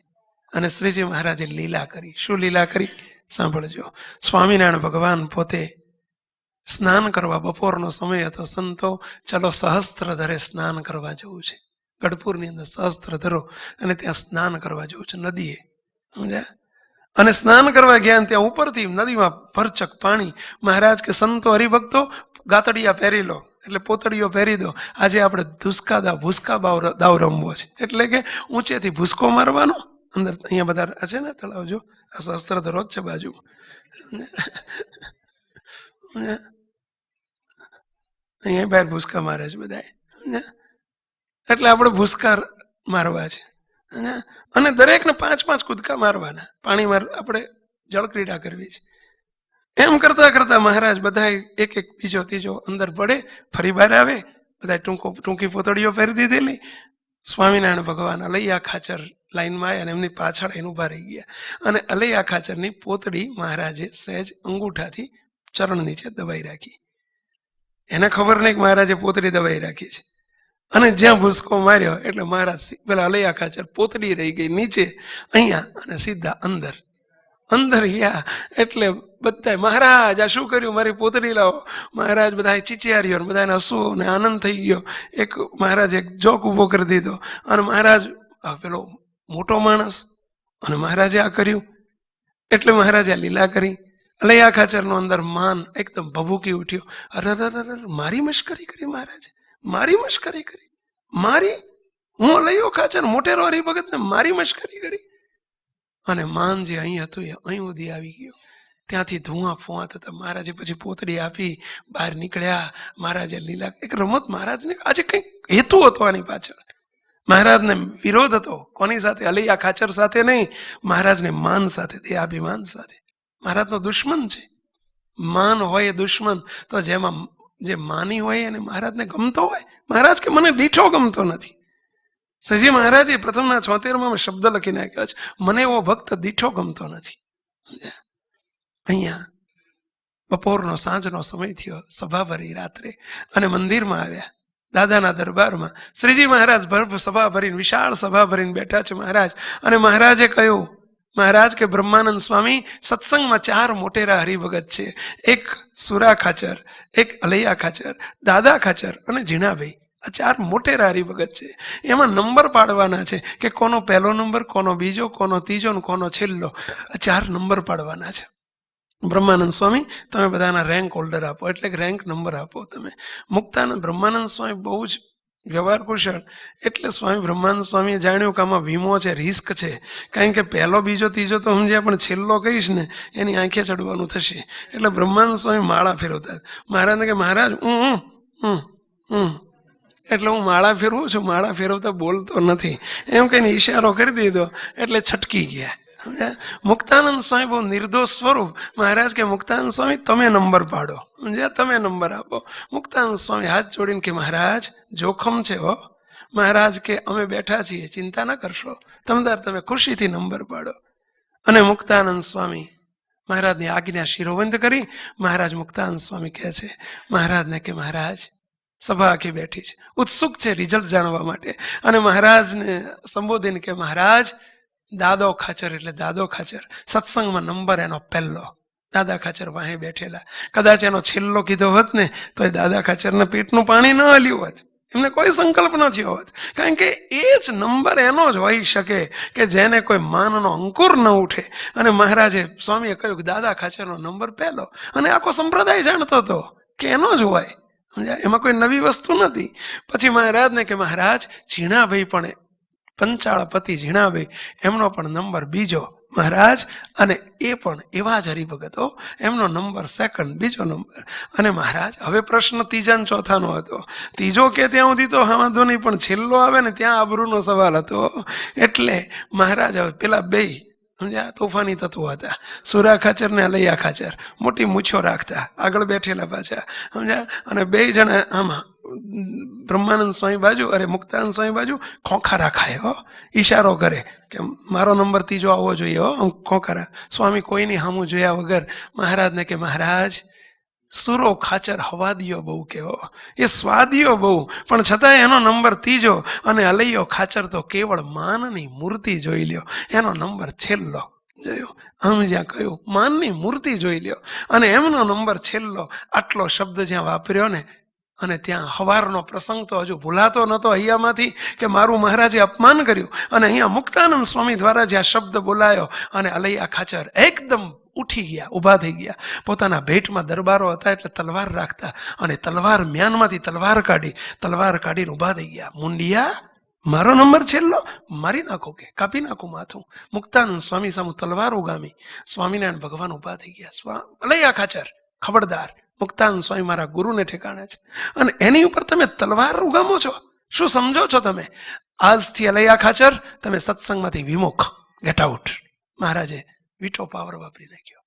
Speaker 1: અને શ્રીજી મહારાજે લીલા કરી. શું લીલા કરી? સાંભળજો. સ્વામિનારાયણ ભગવાન પોતે સ્નાન કરવા, બપોરનો સમય હતો, સંતો ચલો સહસ્ત્રધરે સ્નાન કરવા જવું છે. ગઢપુરની અંદર સહસ્ત્રધરો, અને ત્યાં સ્નાન કરવા જવું છે નદીએ. સમજ્યા? અને સ્નાન કરવા ગયા, ત્યાં ઉપરથી નદીમાં ભરચક પાણી. મહારાજ કે સંતો હરિભક્તો ગાતડિયા પહેરી લો, એટલે પોતડીઓ પહેરી દો. આજે આપણે ભૂસકા દાવ રમવો છે, એટલે કે ઊંચેથી ભૂસકો મારવાનો. અંદર અહીંયા બધા છે ને તળાવ, જો આ સહસ્ત્રધરો જ છે બાજુ. અહીંયા બહાર ભૂસકા મારે છે બધા, એટલે આપણે ભૂસકા મારવા છે. અને દરેકને 5-5 કૂદકા મારવાના. પાણીમાં આપણે જળક્રીડા કરવી છે. એમ કરતા મહારાજ બધા એક બીજો ત્રીજો અંદર પડે, ફરી બહાર આવે. બધા ટૂંકી પોતળીઓ પહેરી દીધેલી. સ્વામિનારાયણ ભગવાન અલૈયા ખાચર લાઈનમાં આવ્યા, અને એમની પાછળ એને ઊભા રહી ગયા. અને અલૈયા ખાચરની પોતળી મહારાજે સહેજ અંગૂઠાથી ચરણ નીચે દબાઈ રાખી. એને ખબર નહીં કે મહારાજે પોતળી દબાઈ રાખી છે. અને જ્યાં ભૂસકો માર્યો એટલે મહારાજ પેલા અલૈયા ખાચર પોતડી રહી ગઈ નીચે, અહીંયા, અને સીધા અંદર ગયા. એટલે બધા, મહારાજ આ શું કર્યું? મારી પોતડી લાવો. મહારાજ બધા ચીચિયારીઓ, બધાને હસવું અને આનંદ થઈ ગયો. મહારાજે એક જોક ઊભો કરી દીધો, અને મહારાજ પેલો મોટો માણસ, અને મહારાજે આ કર્યું. એટલે મહારાજે આ લીલા કરી. અલૈયા ખાચરનું અંદર માન એકદમ ભભૂકી ઉઠ્યો. અરે મારી મશ્કરી કરી મહારાજે, મારી મશ્કરી કરી, હું અલૈયો ખાચર મોટેરો હરિભગતને મારી મશ્કરી કરી. અને માન જે અહીં હતું એ અહીં સુધી આવી ગયો. ત્યાંથી ધુઆ ફુઆ થતા મહારાજે પછી પોતડી આપી, બહાર નીકળ્યા. મહારાજે લીલા, એક રમત મહારાજને આજે કંઈક હેતુ હતો આની પાછળ. મહારાજને વિરોધ હતો. કોની સાથે? અલૈયા ખાચર સાથે નહીં, મહારાજને માન સાથે, દેહાભિમાન સાથે. મહારાજનો દુશ્મન છે. માન હોય એ દુશ્મન, તો જેમાં જે માની હોય એને મહારાજને ગમતો હોય. મહારાજ કે મને દીઠો ગમતો નથી. સજી મહારાજે પ્રથમના 76માં શબ્દ લખી નાખ્યો છે, મને એવો ભક્ત દીઠો ગમતો નથી. અહીંયા બપોરનો સાંજનો સમય થયો, સભા ભરી રાત્રે, અને મંદિરમાં આવ્યા દાદાના દરબારમાં. શ્રીજી મહારાજ સભા ભરીને, વિશાળ સભા ભરીને બેઠા છે મહારાજ. અને મહારાજે કહ્યું, મહારાજ કે બ્રહ્માનંદ સ્વામી, સત્સંગમાં 4 મોટેરા હરિભગત છે. એક સુરા ખાચર, એક અલૈયા ખાચર, દાદા ખાચર અને ઝીણાભાઈ. આ 4 મોટેરા હરિભગત છે. એમાં નંબર પાડવાના છે કે કોનો પહેલો નંબર, કોનો બીજો, કોનો ત્રીજો ને કોનો છેલ્લો. આ 4 નંબર પાડવાના છે. બ્રહ્માનંદ સ્વામી, તમે બધાના રેન્ક હોલ્ડર આપો, એટલે કે રેન્ક નંબર આપો તમે. મુક્તાનંદ બ્રહ્માનંદ સ્વામી બહુ જ વ્યવહાર કુશળ, એટલે સ્વામી બ્રહ્માનંદ સ્વામીએ જાણ્યું કે આમાં વીમો છે, રિસ્ક છે. કારણ કે પહેલો બીજો ત્રીજો તો સમજ્યા, પણ છેલ્લો કહીશ ને એની આંખે ચડવાનું થશે. એટલે બ્રહ્માનંદ સ્વામી માળા ફેરવતા. મહારાજને કે મહારાજ એટલે હું માળા ફેરવું છું, માળા ફેરવતા બોલતો નથી, એમ કહીને ઈશારો કરી દીધો. એટલે છટકી ગયા. મુક્તાનંદ સ્વામી બહુ નિર્દોષ સ્વરૂપ. મહારાજ કે મુક્તાનંદ સ્વામી તમે નંબર પાડો, તમે નંબર આપો. મુક્તાનંદ સ્વામી હાથ જોડીને કે મહારાજ જોખમ છે હો. મહારાજ કે અમે બેઠા છીએ, ચિંતા ના કરશો, તમે ખુશીથી નંબર પાડો. અને મુક્તાનંદ સ્વામી મહારાજની આજ્ઞા શિરોબંધ કરી. મહારાજ મુક્તાનંદ સ્વામી કહે છે મહારાજને કે મહારાજ, સભા આખી બેઠી છે, ઉત્સુક છે રિઝલ્ટ જાણવા માટે. અને મહારાજને સંબોધીને કે મહારાજ, દાદો ખાચર એટલે દાદો ખાચર, સત્સંગમાં નંબર એનો પહેલો. દાદા ખાચર વાહે બેઠેલા. કદાચ એનો છેલ્લો કીધો હોત ને તો એ દાદા ખાચરના પેટનું પાણી ન હલ્યું હોત, એમને કોઈ સંકલ્પ ન થયો હોત. કારણ કે એ જ નંબર એનો જ હોઈ શકે કે જેને કોઈ માનનો અંકુર ન ઉઠે. અને મહારાજે સ્વામીએ કહ્યું કે દાદા ખાચરનો નંબર પહેલો, અને આખો સંપ્રદાય જાણતો હતો કે એનો જ હોય. સમજ્યા? એમાં કોઈ નવી વસ્તુ નથી. પછી મહારાજને કે મહારાજ ઝીણાભાઈ પણ પંચાળપતિ ઝીણાભાઈ એમનો પણ નંબર બીજો મહારાજ, અને એ પણ એવા જ હરિભગતો, એમનો નંબર સેકન્ડ, બીજો નંબર. અને મહારાજ હવે પ્રશ્ન ત્રીજા ને ચોથાનો હતો. ત્રીજો કે ત્યાં સુધી તો હા વાંધો નહીં, પણ છેલ્લો આવે ને ત્યાં આબરૂનો સવાલ હતો. એટલે મહારાજ હવે પેલા બે સમજ્યા તોફાની તત્વો હતા, સુરા ખાચર ને અલૈયા ખાચર, મોટી મૂછો રાખતા, આગળ બેઠેલા પાછા સમજ્યા. અને બે જણા આમાં બ્રહ્માનંદ સ્વામી બાજુ, અરે મુક્તાનંદ સ્વામી બાજુ ખોખારા ખાય, હો ઈશારો કરે કે મારો નંબર ત્રીજો આવવો જોઈએ, હો ખોખારા. સ્વામી કોઈની સામું જોયા વગર મહારાજને કે મહારાજ સુરો ખાચર હવાદિયો બહુ કેવો, એ સ્વાદિયો બહુ, પણ છતાંય એનો નંબર ત્રીજો. અને અલૈયો ખાચર તો કેવળ માનની મૂર્તિ જોઈ લ્યો, એનો નંબર છેલ્લો. જોયો આમ જ્યાં કહ્યું માનની મૂર્તિ જોઈ લ્યો અને એમનો નંબર છેલ્લો. આટલો શબ્દ જ્યાં વાપર્યો ને, અને ત્યાં હવારનો પ્રસંગ તો હજુ ભૂલાતો નહોતો અહીંયામાંથી કે મારું મહારાજે અપમાન કર્યું. અને અહીંયા મુક્તાનંદ સ્વામી દ્વારા જ્યાં શબ્દ બોલાયો અને અલૈયા ખાચર એકદમ ઉઠી ગયા, ઊભા થઈ ગયા. પોતાના ભેટમાં દરબારો હતા એટલે તલવાર રાખતા, અને તલવાર મ્યાનમાંથી તલવાર કાઢીને ઊભા થઈ ગયા. મુંડિયા, મારો નંબર છેલ્લો, મારી નાખો કે કાપી નાખું માથું. મુક્તાનંદ સ્વામી સામુ તલવાર ઉગામી. સ્વામિનારાયણ ભગવાન ઊભા થઈ ગયા. અલૈયા ખાચર ખબરદાર, મુક્તાનંદ સ્વામી મારા ગુરુને ઠેકાણે છે અને એની ઉપર તમે તલવાર ઉગામો છો, શું સમજો છો તમે? આજથી અલૈયા ખાચર તમે સત્સંગમાંથી વિમુખ, ગેટ આઉટ. મહારાજે વીટો પાવર વાપરી નાખ્યો.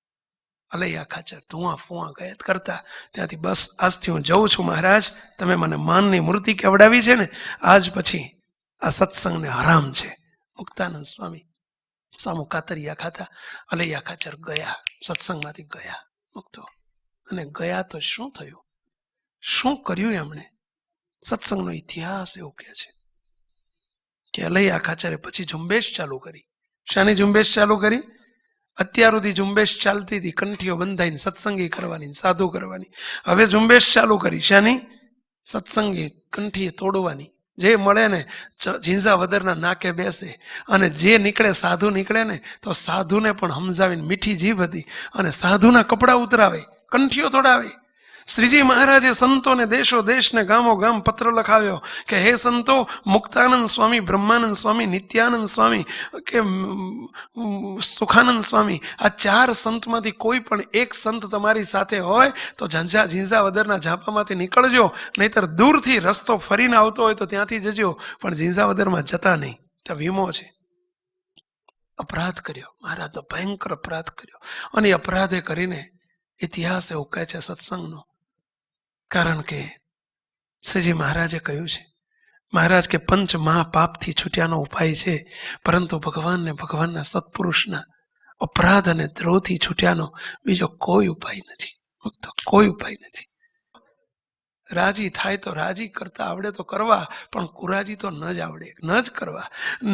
Speaker 1: અલૈયા ખાચર ધુઆ ફુઆ ગયત કરતા ત્યાંથી બસ આજથી હું જઉં છું મહારાજ, તમે મને માનની મૂર્તિ કેવડાવી છે ને, આજ પછી આ સત્સંગને હરામ છે. મુક્તાનંદ સ્વામી સામુ કાતરિયા ખાતા. અલૈયા ખાચર ગયા, સત્સંગમાંથી ગયા મુક્તો. અને ગયા તો શું થયું, શું કર્યું એમણે? સત્સંગનો ઇતિહાસ એવું કહે છે કે અલૈયા ખાચરે પછી ઝુંબેશ ચાલુ કરી. શાની ઝુંબેશ ચાલુ કરી? અત્યાર સુધી ઝુંબેશ ચાલતી હતી કંઠીઓ બંધાઈને સત્સંગી કરવાની, સાધુ કરવાની. હવે ઝુંબેશ ચાલુ કરી શાની? સત્સંગી કંઠીએ તોડવાની. જે મળે ને ઝીંઝા વદરના નાકે બેસે, અને જે નીકળે સાધુ નીકળે ને તો સાધુને પણ સમજાવીને, મીઠી જીભ હતી, અને સાધુના કપડાં ઉતરાવે, કંઠીઓ તોડાવે. શ્રીજી મહારાજે સંતોને દેશો દેશને ગામો ગામ પત્ર લખાવ્યો કે હે સંતો, મુક્તાનંદ સ્વામી, બ્રહ્માનંદ સ્વામી, નિત્યાનંદ સ્વામી કે સુખાનંદ સ્વામી, આ ચાર સંતમાંથી કોઈ પણ એક સંત તમારી સાથે હોય તો ઝીંઝા વદરના ઝાંપામાંથી નીકળજો, નહીતર દૂરથી રસ્તો ફરીને આવતો હોય તો ત્યાંથી જજો, પણ ઝીંઝા વદરમાં જતા નહીં, ત્યાં વીમો છે. અપરાધ કર્યો મહારાજ, તો ભયંકર અપરાધ કર્યો. અને અપરાધે કરીને ઇતિહાસ એવું કહે છે સત્સંગનો. કારણ કે શ્રીજી મહારાજે કહ્યું છે, મહારાજ કે પંચ મહાપાપથી છૂટ્યાનો ઉપાય છે, પરંતુ ભગવાનને, ભગવાનના સત્પુરુષના અપરાધ અને દ્રોહથી છૂટ્યાનો બીજો કોઈ ઉપાય નથી. કોઈ ઉપાય નથી. રાજી થાય તો રાજી કરતા આવડે તો કરવા, પણ કુરાજી તો ન જ આવડે, ન જ કરવા.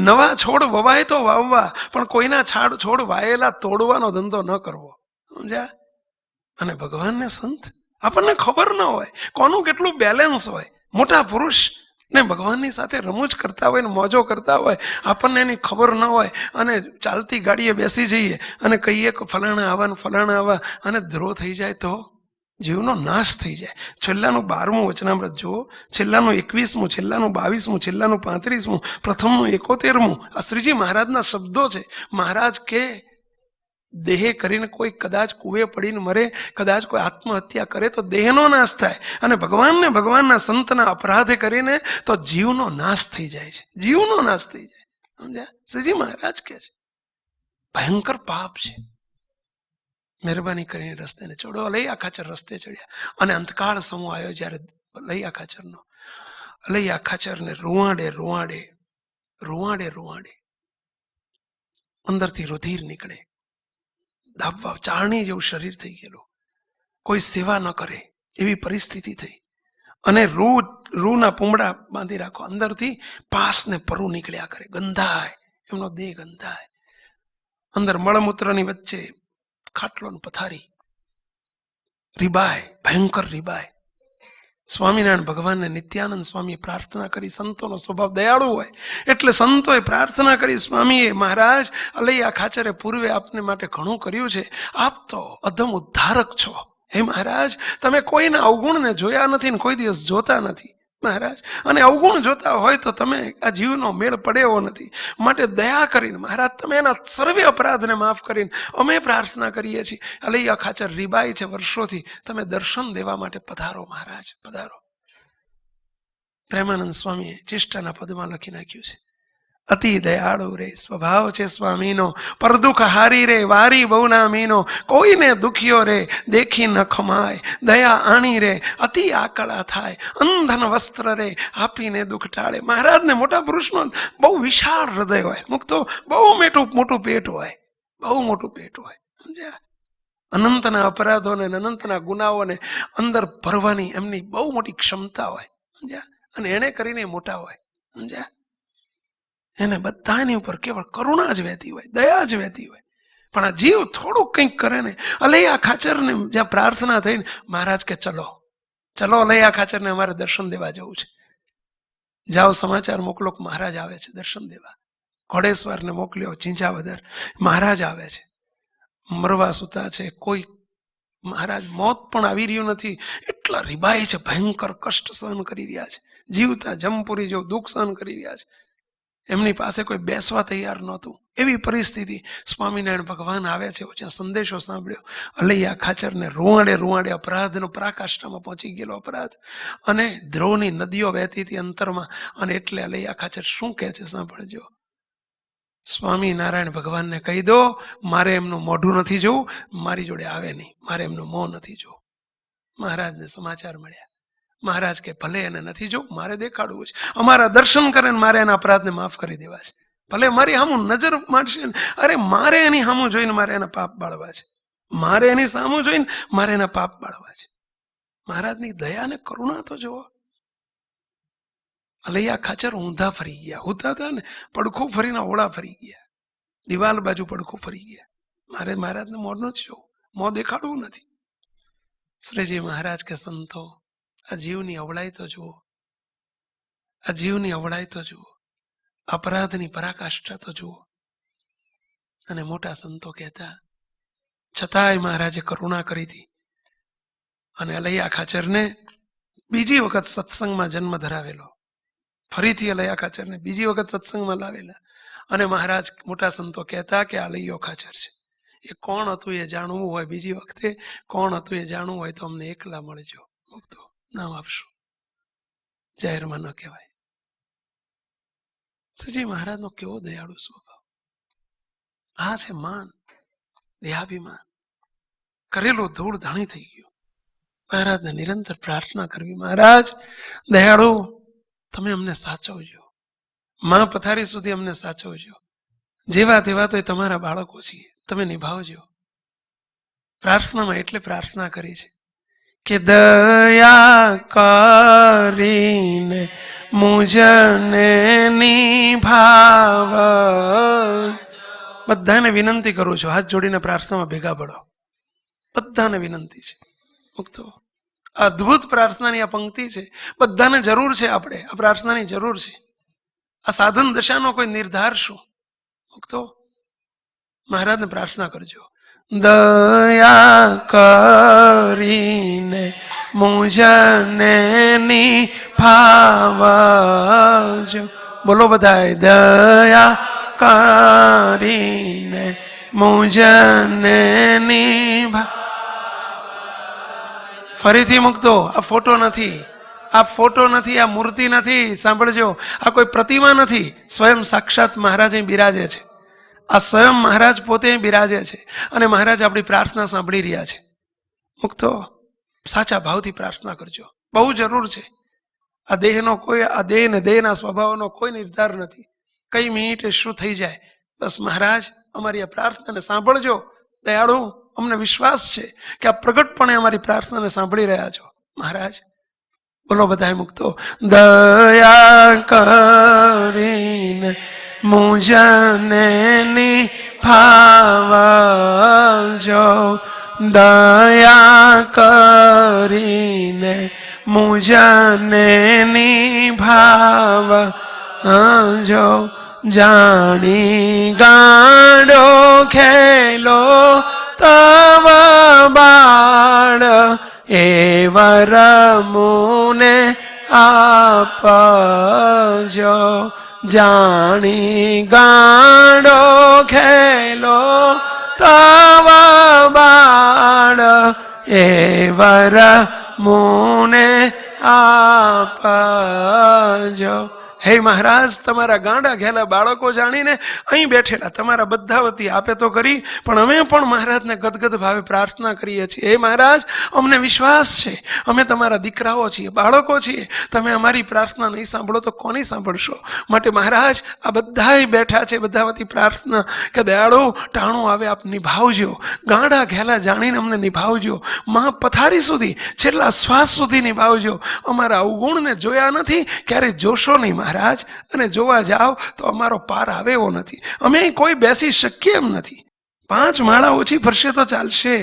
Speaker 1: નવા છોડ વવાય તો વાવવા, પણ કોઈના છોડ વાયેલા તોડવાનો ધંધો ન કરવો. સમજ્યા? અને ભગવાનને સંત આપણને ખબર ન હોય કોનું કેટલું બેલેન્સ હોય. મોટા પુરુષ ને ભગવાનની સાથે રમૂજ કરતા હોય ને મોજો કરતા હોય, આપણને એની ખબર ન હોય, અને ચાલતી ગાડીએ બેસી જઈએ અને કહીએ કે ફલાણા આવા ને ફલાણા આવા, અને દ્રોહ થઈ જાય તો જીવનો નાશ થઈ જાય. છેલ્લાનું 12મું વચનામૃત જુઓ, છેલ્લાનું 21મું, છેલ્લાનું 22મું, છેલ્લાનું 35મું, પ્રથમનું 71મું. આ શ્રીજી મહારાજના શબ્દો છે. મહારાજ કે દેહ કરીને કોઈ કદાચ કુએ પડીને મરે, કદાચ કોઈ આત્મહત્યા કરે તો દેહનો નાશ થાય, અને ભગવાનને, ભગવાનના સંતના અપરાધે કરીને તો જીવનો નાશ થઈ જાય છે, જીવનો નાશ થઈ જાય. સમજ્યા? શ્રીજી મહારાજ કહે છે ભયંકર પાપ છે. મહેરબાની કરીને રસ્તેને ચડો. અલૈયા ખાચર રસ્તે ચડ્યા, અને અંતકાળ સમૂહ આવ્યો જ્યારે અલૈયા ખાચરનો. અલૈયા ખાચરને રૂવાડે રૂવાડે રૂવાડે રૂવાડે અંદરથી રુધિર નીકળે, દાબવા ચારણી જેવું શરીર થઈ ગયેલું, કોઈ સેવા ન કરે એવી પરિસ્થિતિ થઈ. અને રૂના પૂમડા બાંધી રાખો, અંદરથી પાસ ને પરુ નીકળ્યા કરે, ગંધાય, એમનો દેહ ગંધાય. અંદર મળમૂત્રની વચ્ચે ખાટલો ને પથારી, રીબાય, ભયંકર રીબાય. સ્વામિનારાયણ ભગવાનને નિત્યાનંદ સ્વામીએ પ્રાર્થના કરી. સંતોનો સ્વભાવ દયાળુ હોય એટલે સંતોએ પ્રાર્થના કરી, સ્વામીએ મહારાજ અલૈયા ખાચરે પૂર્વે આપને માટે ઘણું કર્યું છે, આપ તો અધમ ઉદ્ધારક છો. હે મહારાજ, તમે કોઈના અવગુણને જોયા નથી ને કોઈ દિવસ જોતા નથી મહારાજ, અને અવગુણ જોતા હોય તો તમે આ જીવનો મેળ પડે એવો નથી. માટે દયા કરીને મહારાજ તમે એના સર્વે અપરાધને માફ કરીને અમે પ્રાર્થના કરીએ છીએ. અલૈયા ખાચર રીબાઈ છે વર્ષોથી, તમે દર્શન દેવા માટે પધારો મહારાજ, પધારો. પ્રેમાનંદ સ્વામીએ ચેષ્ટાના પદમાં લખી નાખ્યું છે, અતિ દયાળુ રે સ્વભાવ છે સ્વામીનો, પરદુખ હારી રે વારી બહુ ના મીનો, કોઈને દુખ્યો રે દેખી ન ખમાય, દયા આણી રે અતિ આકળા થાય, અંધન વસ્ત્ર રે આપીને દુઃખ ટાળે. મહારાજને મોટા પુરુષનો બહુ વિશાળ હૃદય હોય, મુક્તો બહુ મોટું પેટ હોય, બહુ મોટું પેટ હોય, સમજ્યા? અનંતના અપરાધોને અનંતના ગુનાઓને અંદર ભરવાની એમની બહુ મોટી ક્ષમતા હોય, સમજ્યા? અને એને કરીને મોટા હોય, સમજ્યા? એને બધાની ઉપર કેવળ કરુણા જ વહેતી હોય, દયા જ વહેતી હોય. પણ આ જીવ થોડુંક કંઈક કરે ને, અલૈયા ખાચરને જ્યાં પ્રાર્થના થઈને મહારાજ કે ચલો અલૈયા ખાચરને અમારે દર્શન દેવા જવું છે. જાઓ સમાચાર મોકલો કે મહારાજ આવે છે દર્શન દેવા. ઘોડેશ્વરને મોકલ્યો, ઝીંઝાવદર, મહારાજ આવે છે. મરવા સૂતા છે, કોઈ મહારાજ મોત પણ આવી રહ્યું નથી, એટલા રીબાઈ છે, ભયંકર કષ્ટ સહન કરી રહ્યા છે, જીવતા જમપુરી જેવું દુઃખ સહન કરી રહ્યા છે. એમની પાસે કોઈ બેસવા તૈયાર નહોતું. એવી પરિસ્થિતિ સ્વામિનારાયણ ભગવાન આવે છે. જ્યાં સંદેશો સાંભળ્યો, અલૈયા ખાચરને રૂવાડે અપરાધનો પરાકાષ્ઠામાં પહોંચી ગયેલો અપરાધ, અને દ્રોવની નદીઓ વહેતી હતી અંતરમાં. અને એટલે અલૈયા ખાચર શું કહે છે સાંભળજો. સ્વામિનારાયણ ભગવાનને કહી દો મારે એમનું મોઢું નથી જોવું, મારી જોડે આવે નહીં, મારે એમનું મોં નથી જોવું. મહારાજને સમાચાર મળ્યા. મહારાજ કે ભલે એને નથી જોવું, મારે દેખાડવું છે. અમારા દર્શન કરે ને મારે એના અપરાધને માફ કરી દેવા છે. ભલે મારી સામું નજર માંડશે, અરે મારે એની સામું જોઈને મારે એના પાપ બાળવા છે. મારે એની સામું જોઈને મારે એના પાપ બાળવા છે. મહારાજની દયા ને કરુણા તો જુઓ. અલૈયા ખાચર ઊંધા ફરી ગયા, ઊંધા હતા ને પડખું ફરીને ઓળા ફરી ગયા, દિવાલ બાજુ પડખું ફરી ગયા. મારે મહારાજને મોં નથી જોવું, મોં દેખાડવું નથી. શ્રીજી મહારાજ કે સંતો આ જીવની અવળાઈ તો જુઓ, આ જીવની અવળાઈ તો જુઓ, અપરાધની પરાકાષ્ઠા તો જુઓ. અને મોટા સંતો કહેતા છતાંય મહારાજે કરુણા કરી હતી અને અલૈયા ખાચરને બીજી વખત સત્સંગમાં જન્મ ધરાવેલો. ફરીથી અલૈયા ખાચરને બીજી વખત સત્સંગમાં લાવેલા. અને મહારાજ મોટા સંતો કહેતા કે આ અલૈયો ખાચર છે. એ કોણ હતું એ જાણવું હોય, બીજી વખતે કોણ હતું એ જાણવું હોય તો અમને એકલા મળજો, મુક્તો નામ આપશું, જાહેરમાં ન કહેવાય. શ્રીજી મહારાજનો કેવો દયાળુ સ્વભાવ. આ છે માન, દેહાભિમાન, કરેલો ધૂળ ધાણી થઈ ગયો. મહારાજને નિરંતર પ્રાર્થના કરવી, મહારાજ દયાળુ તમે અમને સાચવજો, માં પથારી સુધી અમને સાચવજો. જેવા તેવા તો તમારા બાળકો છીએ, તમે નિભાવજો. પ્રાર્થનામાં એટલે પ્રાર્થના કરી છે કે દયા કરીને મુજને નિભાવ. બધાને વિનંતી કરું છું, હાથ જોડીને પ્રાર્થનામાં ભેગા પડો. બધાને વિનંતી છે. મુક્તો અદ્ભુત પ્રાર્થનાની આ પંક્તિ છે. બધાને જરૂર છે, આપણે આ પ્રાર્થનાની જરૂર છે. આ સાધન દશાનો કોઈ નિર્ધાર શું? મુક્તો મહારાજને પ્રાર્થના કરજો, દયા કરીને મુજને નિભાવજો. બોલો બધાય, દયા કરીને મુજને નિભા. ફરીથી મૂકતો, આ ફોટો નથી, આ ફોટો નથી, આ મૂર્તિ નથી. સાંભળજો, આ કોઈ પ્રતિમા નથી. સ્વયં સાક્ષાત મહારાજ બિરાજે છે. આ સ્વયં મહારાજ પોતે બિરાજે છે અને મહારાજ આપણી પ્રાર્થના સાંભળી રહ્યા છે. મુક્તો સાચા ભાવથી પ્રાર્થના કરજો, બહુ જરૂર છે. આ દેહનો કોઈ, આ દેહ ને દેહના સ્વભાવનો કોઈ નિર્ધાર નથી. કઈ મિનિટે શું થઈ જાય. બસ મહારાજ અમારી આ પ્રાર્થનાને સાંભળજો. દયાળુ અમને વિશ્વાસ છે કે આ પ્રગટપણે અમારી પ્રાર્થનાને સાંભળી રહ્યા છો. મહારાજ બોલો બધાએ મુક્તો, દયા કરીને મુજને નિભાવજો, દયા કરીને મુજને નિભાવ જો જાણી ગાડો ખેલો તવ બાળ એ વર મુને આપજો જાણી ગાડો ખેલો તવ બાળ એ વર મુને આપજો. હે મહારાજ, તમારા ગાંડા ઘેલા બાળકો જાણીને અહીં બેઠેલા તમારા બધા વતી આપે તો કરી, પણ અમે પણ મહારાજને ગદગદ ભાવે પ્રાર્થના કરીએ છીએ. હે મહારાજ, અમને વિશ્વાસ છે, અમે તમારા દીકરાઓ છીએ, બાળકો છીએ, તમે અમારી પ્રાર્થના નહીં સાંભળો તો કોની સાંભળશો? માટે મહારાજ, આ બધાય બેઠા છે, બધા વતી પ્રાર્થના કે દયાળુ ટાણું આવે આપ નિભાવજો, ગાંડા ઘેલા જાણીને અમને નિભાવજો, મહા પથારી સુધી છેલ્લા શ્વાસ સુધી નિભાવજો. અમારા અવગુણને જોયા નથી, ક્યારેય જોશો નહીં મહારાજ, અને જોવા જાવ તો અમારો પાર આવે એવો નથી. અમે કોઈ બેસી શકીએ એમ નથી. 5 માળા ઓછી ફરશે તો ચાલશે,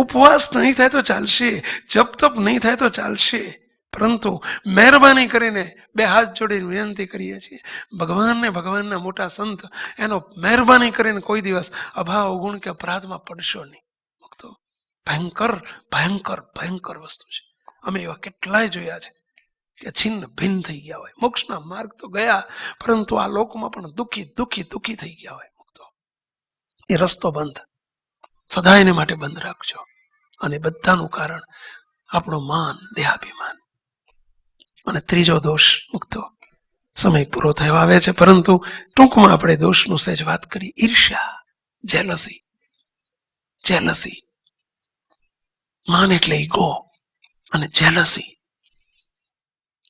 Speaker 1: ઉપવાસ નહીં થાય તો ચાલશે, જપ તપ નહીં થાય તો ચાલશે, પરંતુ મહેરબાની કરીને 2 હાથ જોડીને વિનંતી કરીએ છીએ ભગવાનને, ભગવાનના મોટા સંત, એનો મહેરબાની કરીને કોઈ દિવસ અભાવ અવગુણ કે અપરાધમાં પડશો નહીં. તો ભયંકર ભયંકર ભયંકર વસ્તુ છે. અમે એવા કેટલાય જોયા છે કે છિન્ન ભિન્ન થઈ ગયા હોય, મોક્ષના માર્ગ તો ગયા, પરંતુ આ લોકમાં પણ દુઃખી દુઃખી દુઃખી થઈ ગયા હોય. મુક્તો એ રસ્તો બંધ, સદાયને માટે બંધ રાખજો. અને બધાનું કારણ આપણું માન, દેહાભિમાન. અને ત્રીજો દોષ, મુક્તો સમય પૂરો થયો આવે છે, પરંતુ ટૂંકમાં આપણે દોષનું સહેજ વાત કરી. ઈર્ષ્યા, જેલસી. જેલસી, માન એટલે ઈગો, અને જેલસી.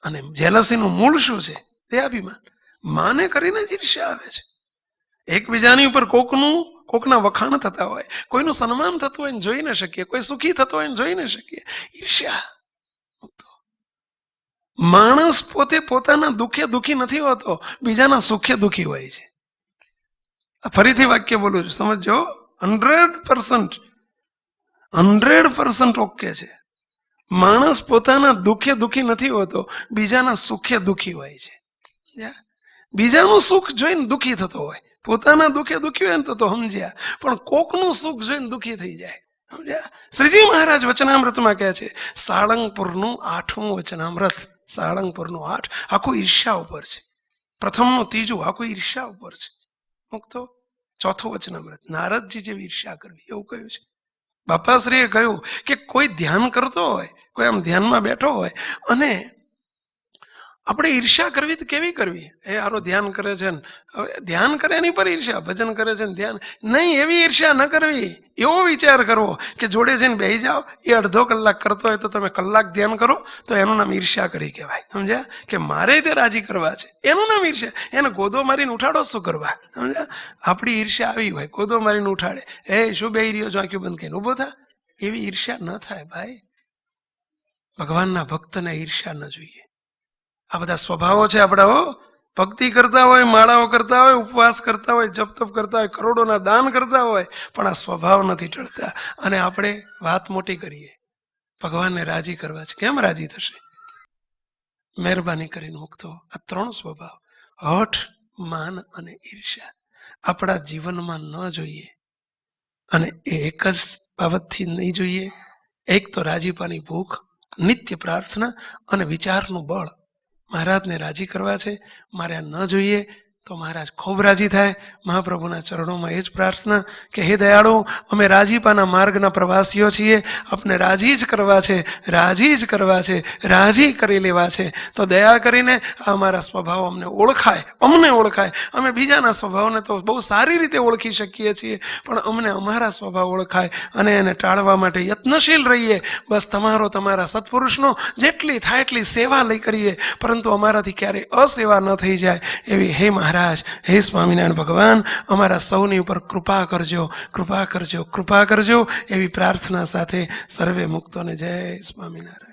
Speaker 1: અને જેલસીનું મૂળ શું છે? દેહાભિમાન. માને કરીને જ ઈર્ષ્યા આવે છે. એકબીજાની ઉપર કોકના વખાણ થતા હોય, કોઈનું સન્માન થતું હોય ને જોઈ ન શકીએ, કોઈ સુખી થતો હોય ને જોઈ ન શકીએ. ઈર્ષ્યા. માણસ પોતે પોતાના દુઃખે દુઃખી નથી હોતો, બીજાના સુખે દુઃખી હોય છે. ફરીથી વાક્ય બોલું છું, સમજો. 100% ઓકે છે. માણસ પોતાના દુઃખે દુઃખી નથી હોતો, બીજાના સુખે દુઃખી હોય છે. બીજાનું સુખ જોઈને દુઃખી થતો હોય, પોતાના દુઃખે દુઃખી હોય ને તો સમજ્યા, પણ કોકનું સુખ જોઈને દુઃખી થઈ જાય. સમજ્યા? શ્રીજી મહારાજ વચનામૃતમાં કહે છે, સાળંગપુરનું 8મું વચનામૃત, સાળંગપુરનું 8 આખું ઈર્ષ્યા ઉપર છે. પ્રથમનું 3 આખું ઈર્ષ્યા ઉપર છે. મુક્તો 4થું વચનામૃત, નારદજી જેવી ઈર્ષ્યા કરવી, એવું કહ્યું છે. બાપાશ્રીએ કહ્યું કે કોઈ ધ્યાન કરતો હોય, કોઈ આમ ધ્યાનમાં બેઠો હોય, અને આપણે ઈર્ષ્યા કરવી તો કેવી કરવી? એ હારો ધ્યાન કરે છે ને, હવે ધ્યાન કરે એની પર ઈર્ષ્યા, ભજન કરે છે ને ધ્યાન નહીં, એવી ઈર્ષ્યા ન કરવી. એવો વિચાર કરવો કે જોડે જઈને બેસી જાઓ, એ અડધો કલાક કરતો હોય તો તમે કલાક ધ્યાન કરો, તો એનું નામ ઈર્ષ્યા કરી કહેવાય. સમજ્યા? કે મારે તે રાજી કરવા છે, એનું નામ ઈર્ષ્યા. એને ગોદો મારીને ઉઠાડો શું કરવા? સમજ્યા? આપણી ઈર્ષ્યા આવી હોય, ગોદો મારીને ઉઠાડે, એ શું બેહી રહ્યો છો, આંખ્યું બંધ કરીને ઊભો થા, એવી ઈર્ષ્યા ન થાય ભાઈ. ભગવાનના ભક્તને ઈર્ષ્યા ન જોઈએ. આ બધા સ્વભાવો છે આપણા. ભક્તિ કરતા હોય, માળાઓ કરતા હોય, ઉપવાસ કરતા હોય, જપ તપ કરતા હોય, કરોડોના દાન કરતા હોય, પણ આ સ્વભાવ નથી ટળતા. અને આપણે વાત મોટી કરીએ, ભગવાનને રાજી કરવા છે. કેમ રાજી થશે? મહેરબાની કરીને મુક્તો આ 3 સ્વભાવ, હઠ, માન અને ઈર્ષ્યા, આપણા જીવનમાં ન જોઈએ. અને એ એક જ બાબતથી નહીં જોઈએ. એક તો રાજીપાની ભૂખ, નિત્ય પ્રાર્થના અને વિચારનું બળ. મહારાજને રાજી કરવા છે, મારે આ ન જોઈએ તો મહારાજ ખૂબ રાજી થાય. મહાપ્રભુના ચરણોમાં એ જ પ્રાર્થના કે હે દયાળુ, અમે રાજીપાના માર્ગના પ્રવાસીઓ છીએ, આપને રાજી જ કરવા છે, રાજી જ કરવા છે, રાજી કરી લેવા છે. તો દયા કરીને આ અમારા સ્વભાવ અમને ઓળખાય. અમે બીજાના સ્વભાવને તો બહુ સારી રીતે ઓળખી શકીએ છીએ, પણ અમને અમારા સ્વભાવ ઓળખાય અને એને ટાળવા માટે યત્નશીલ રહીએ. બસ તમારા સત્પુરુષનો જેટલી થાય એટલી સેવા લઈ કરીએ, પરંતુ અમારાથી ક્યારેય અસેવા ન થઈ જાય એવી હે મહારાજ, હે સ્વામિનારાયણ ભગવાન, અમારા સૌની ઉપર કૃપા કરજો, કૃપા કરજો, કૃપા કરજો એવી પ્રાર્થના સાથે સર્વે મુક્તોને જય સ્વામિનારાયણ.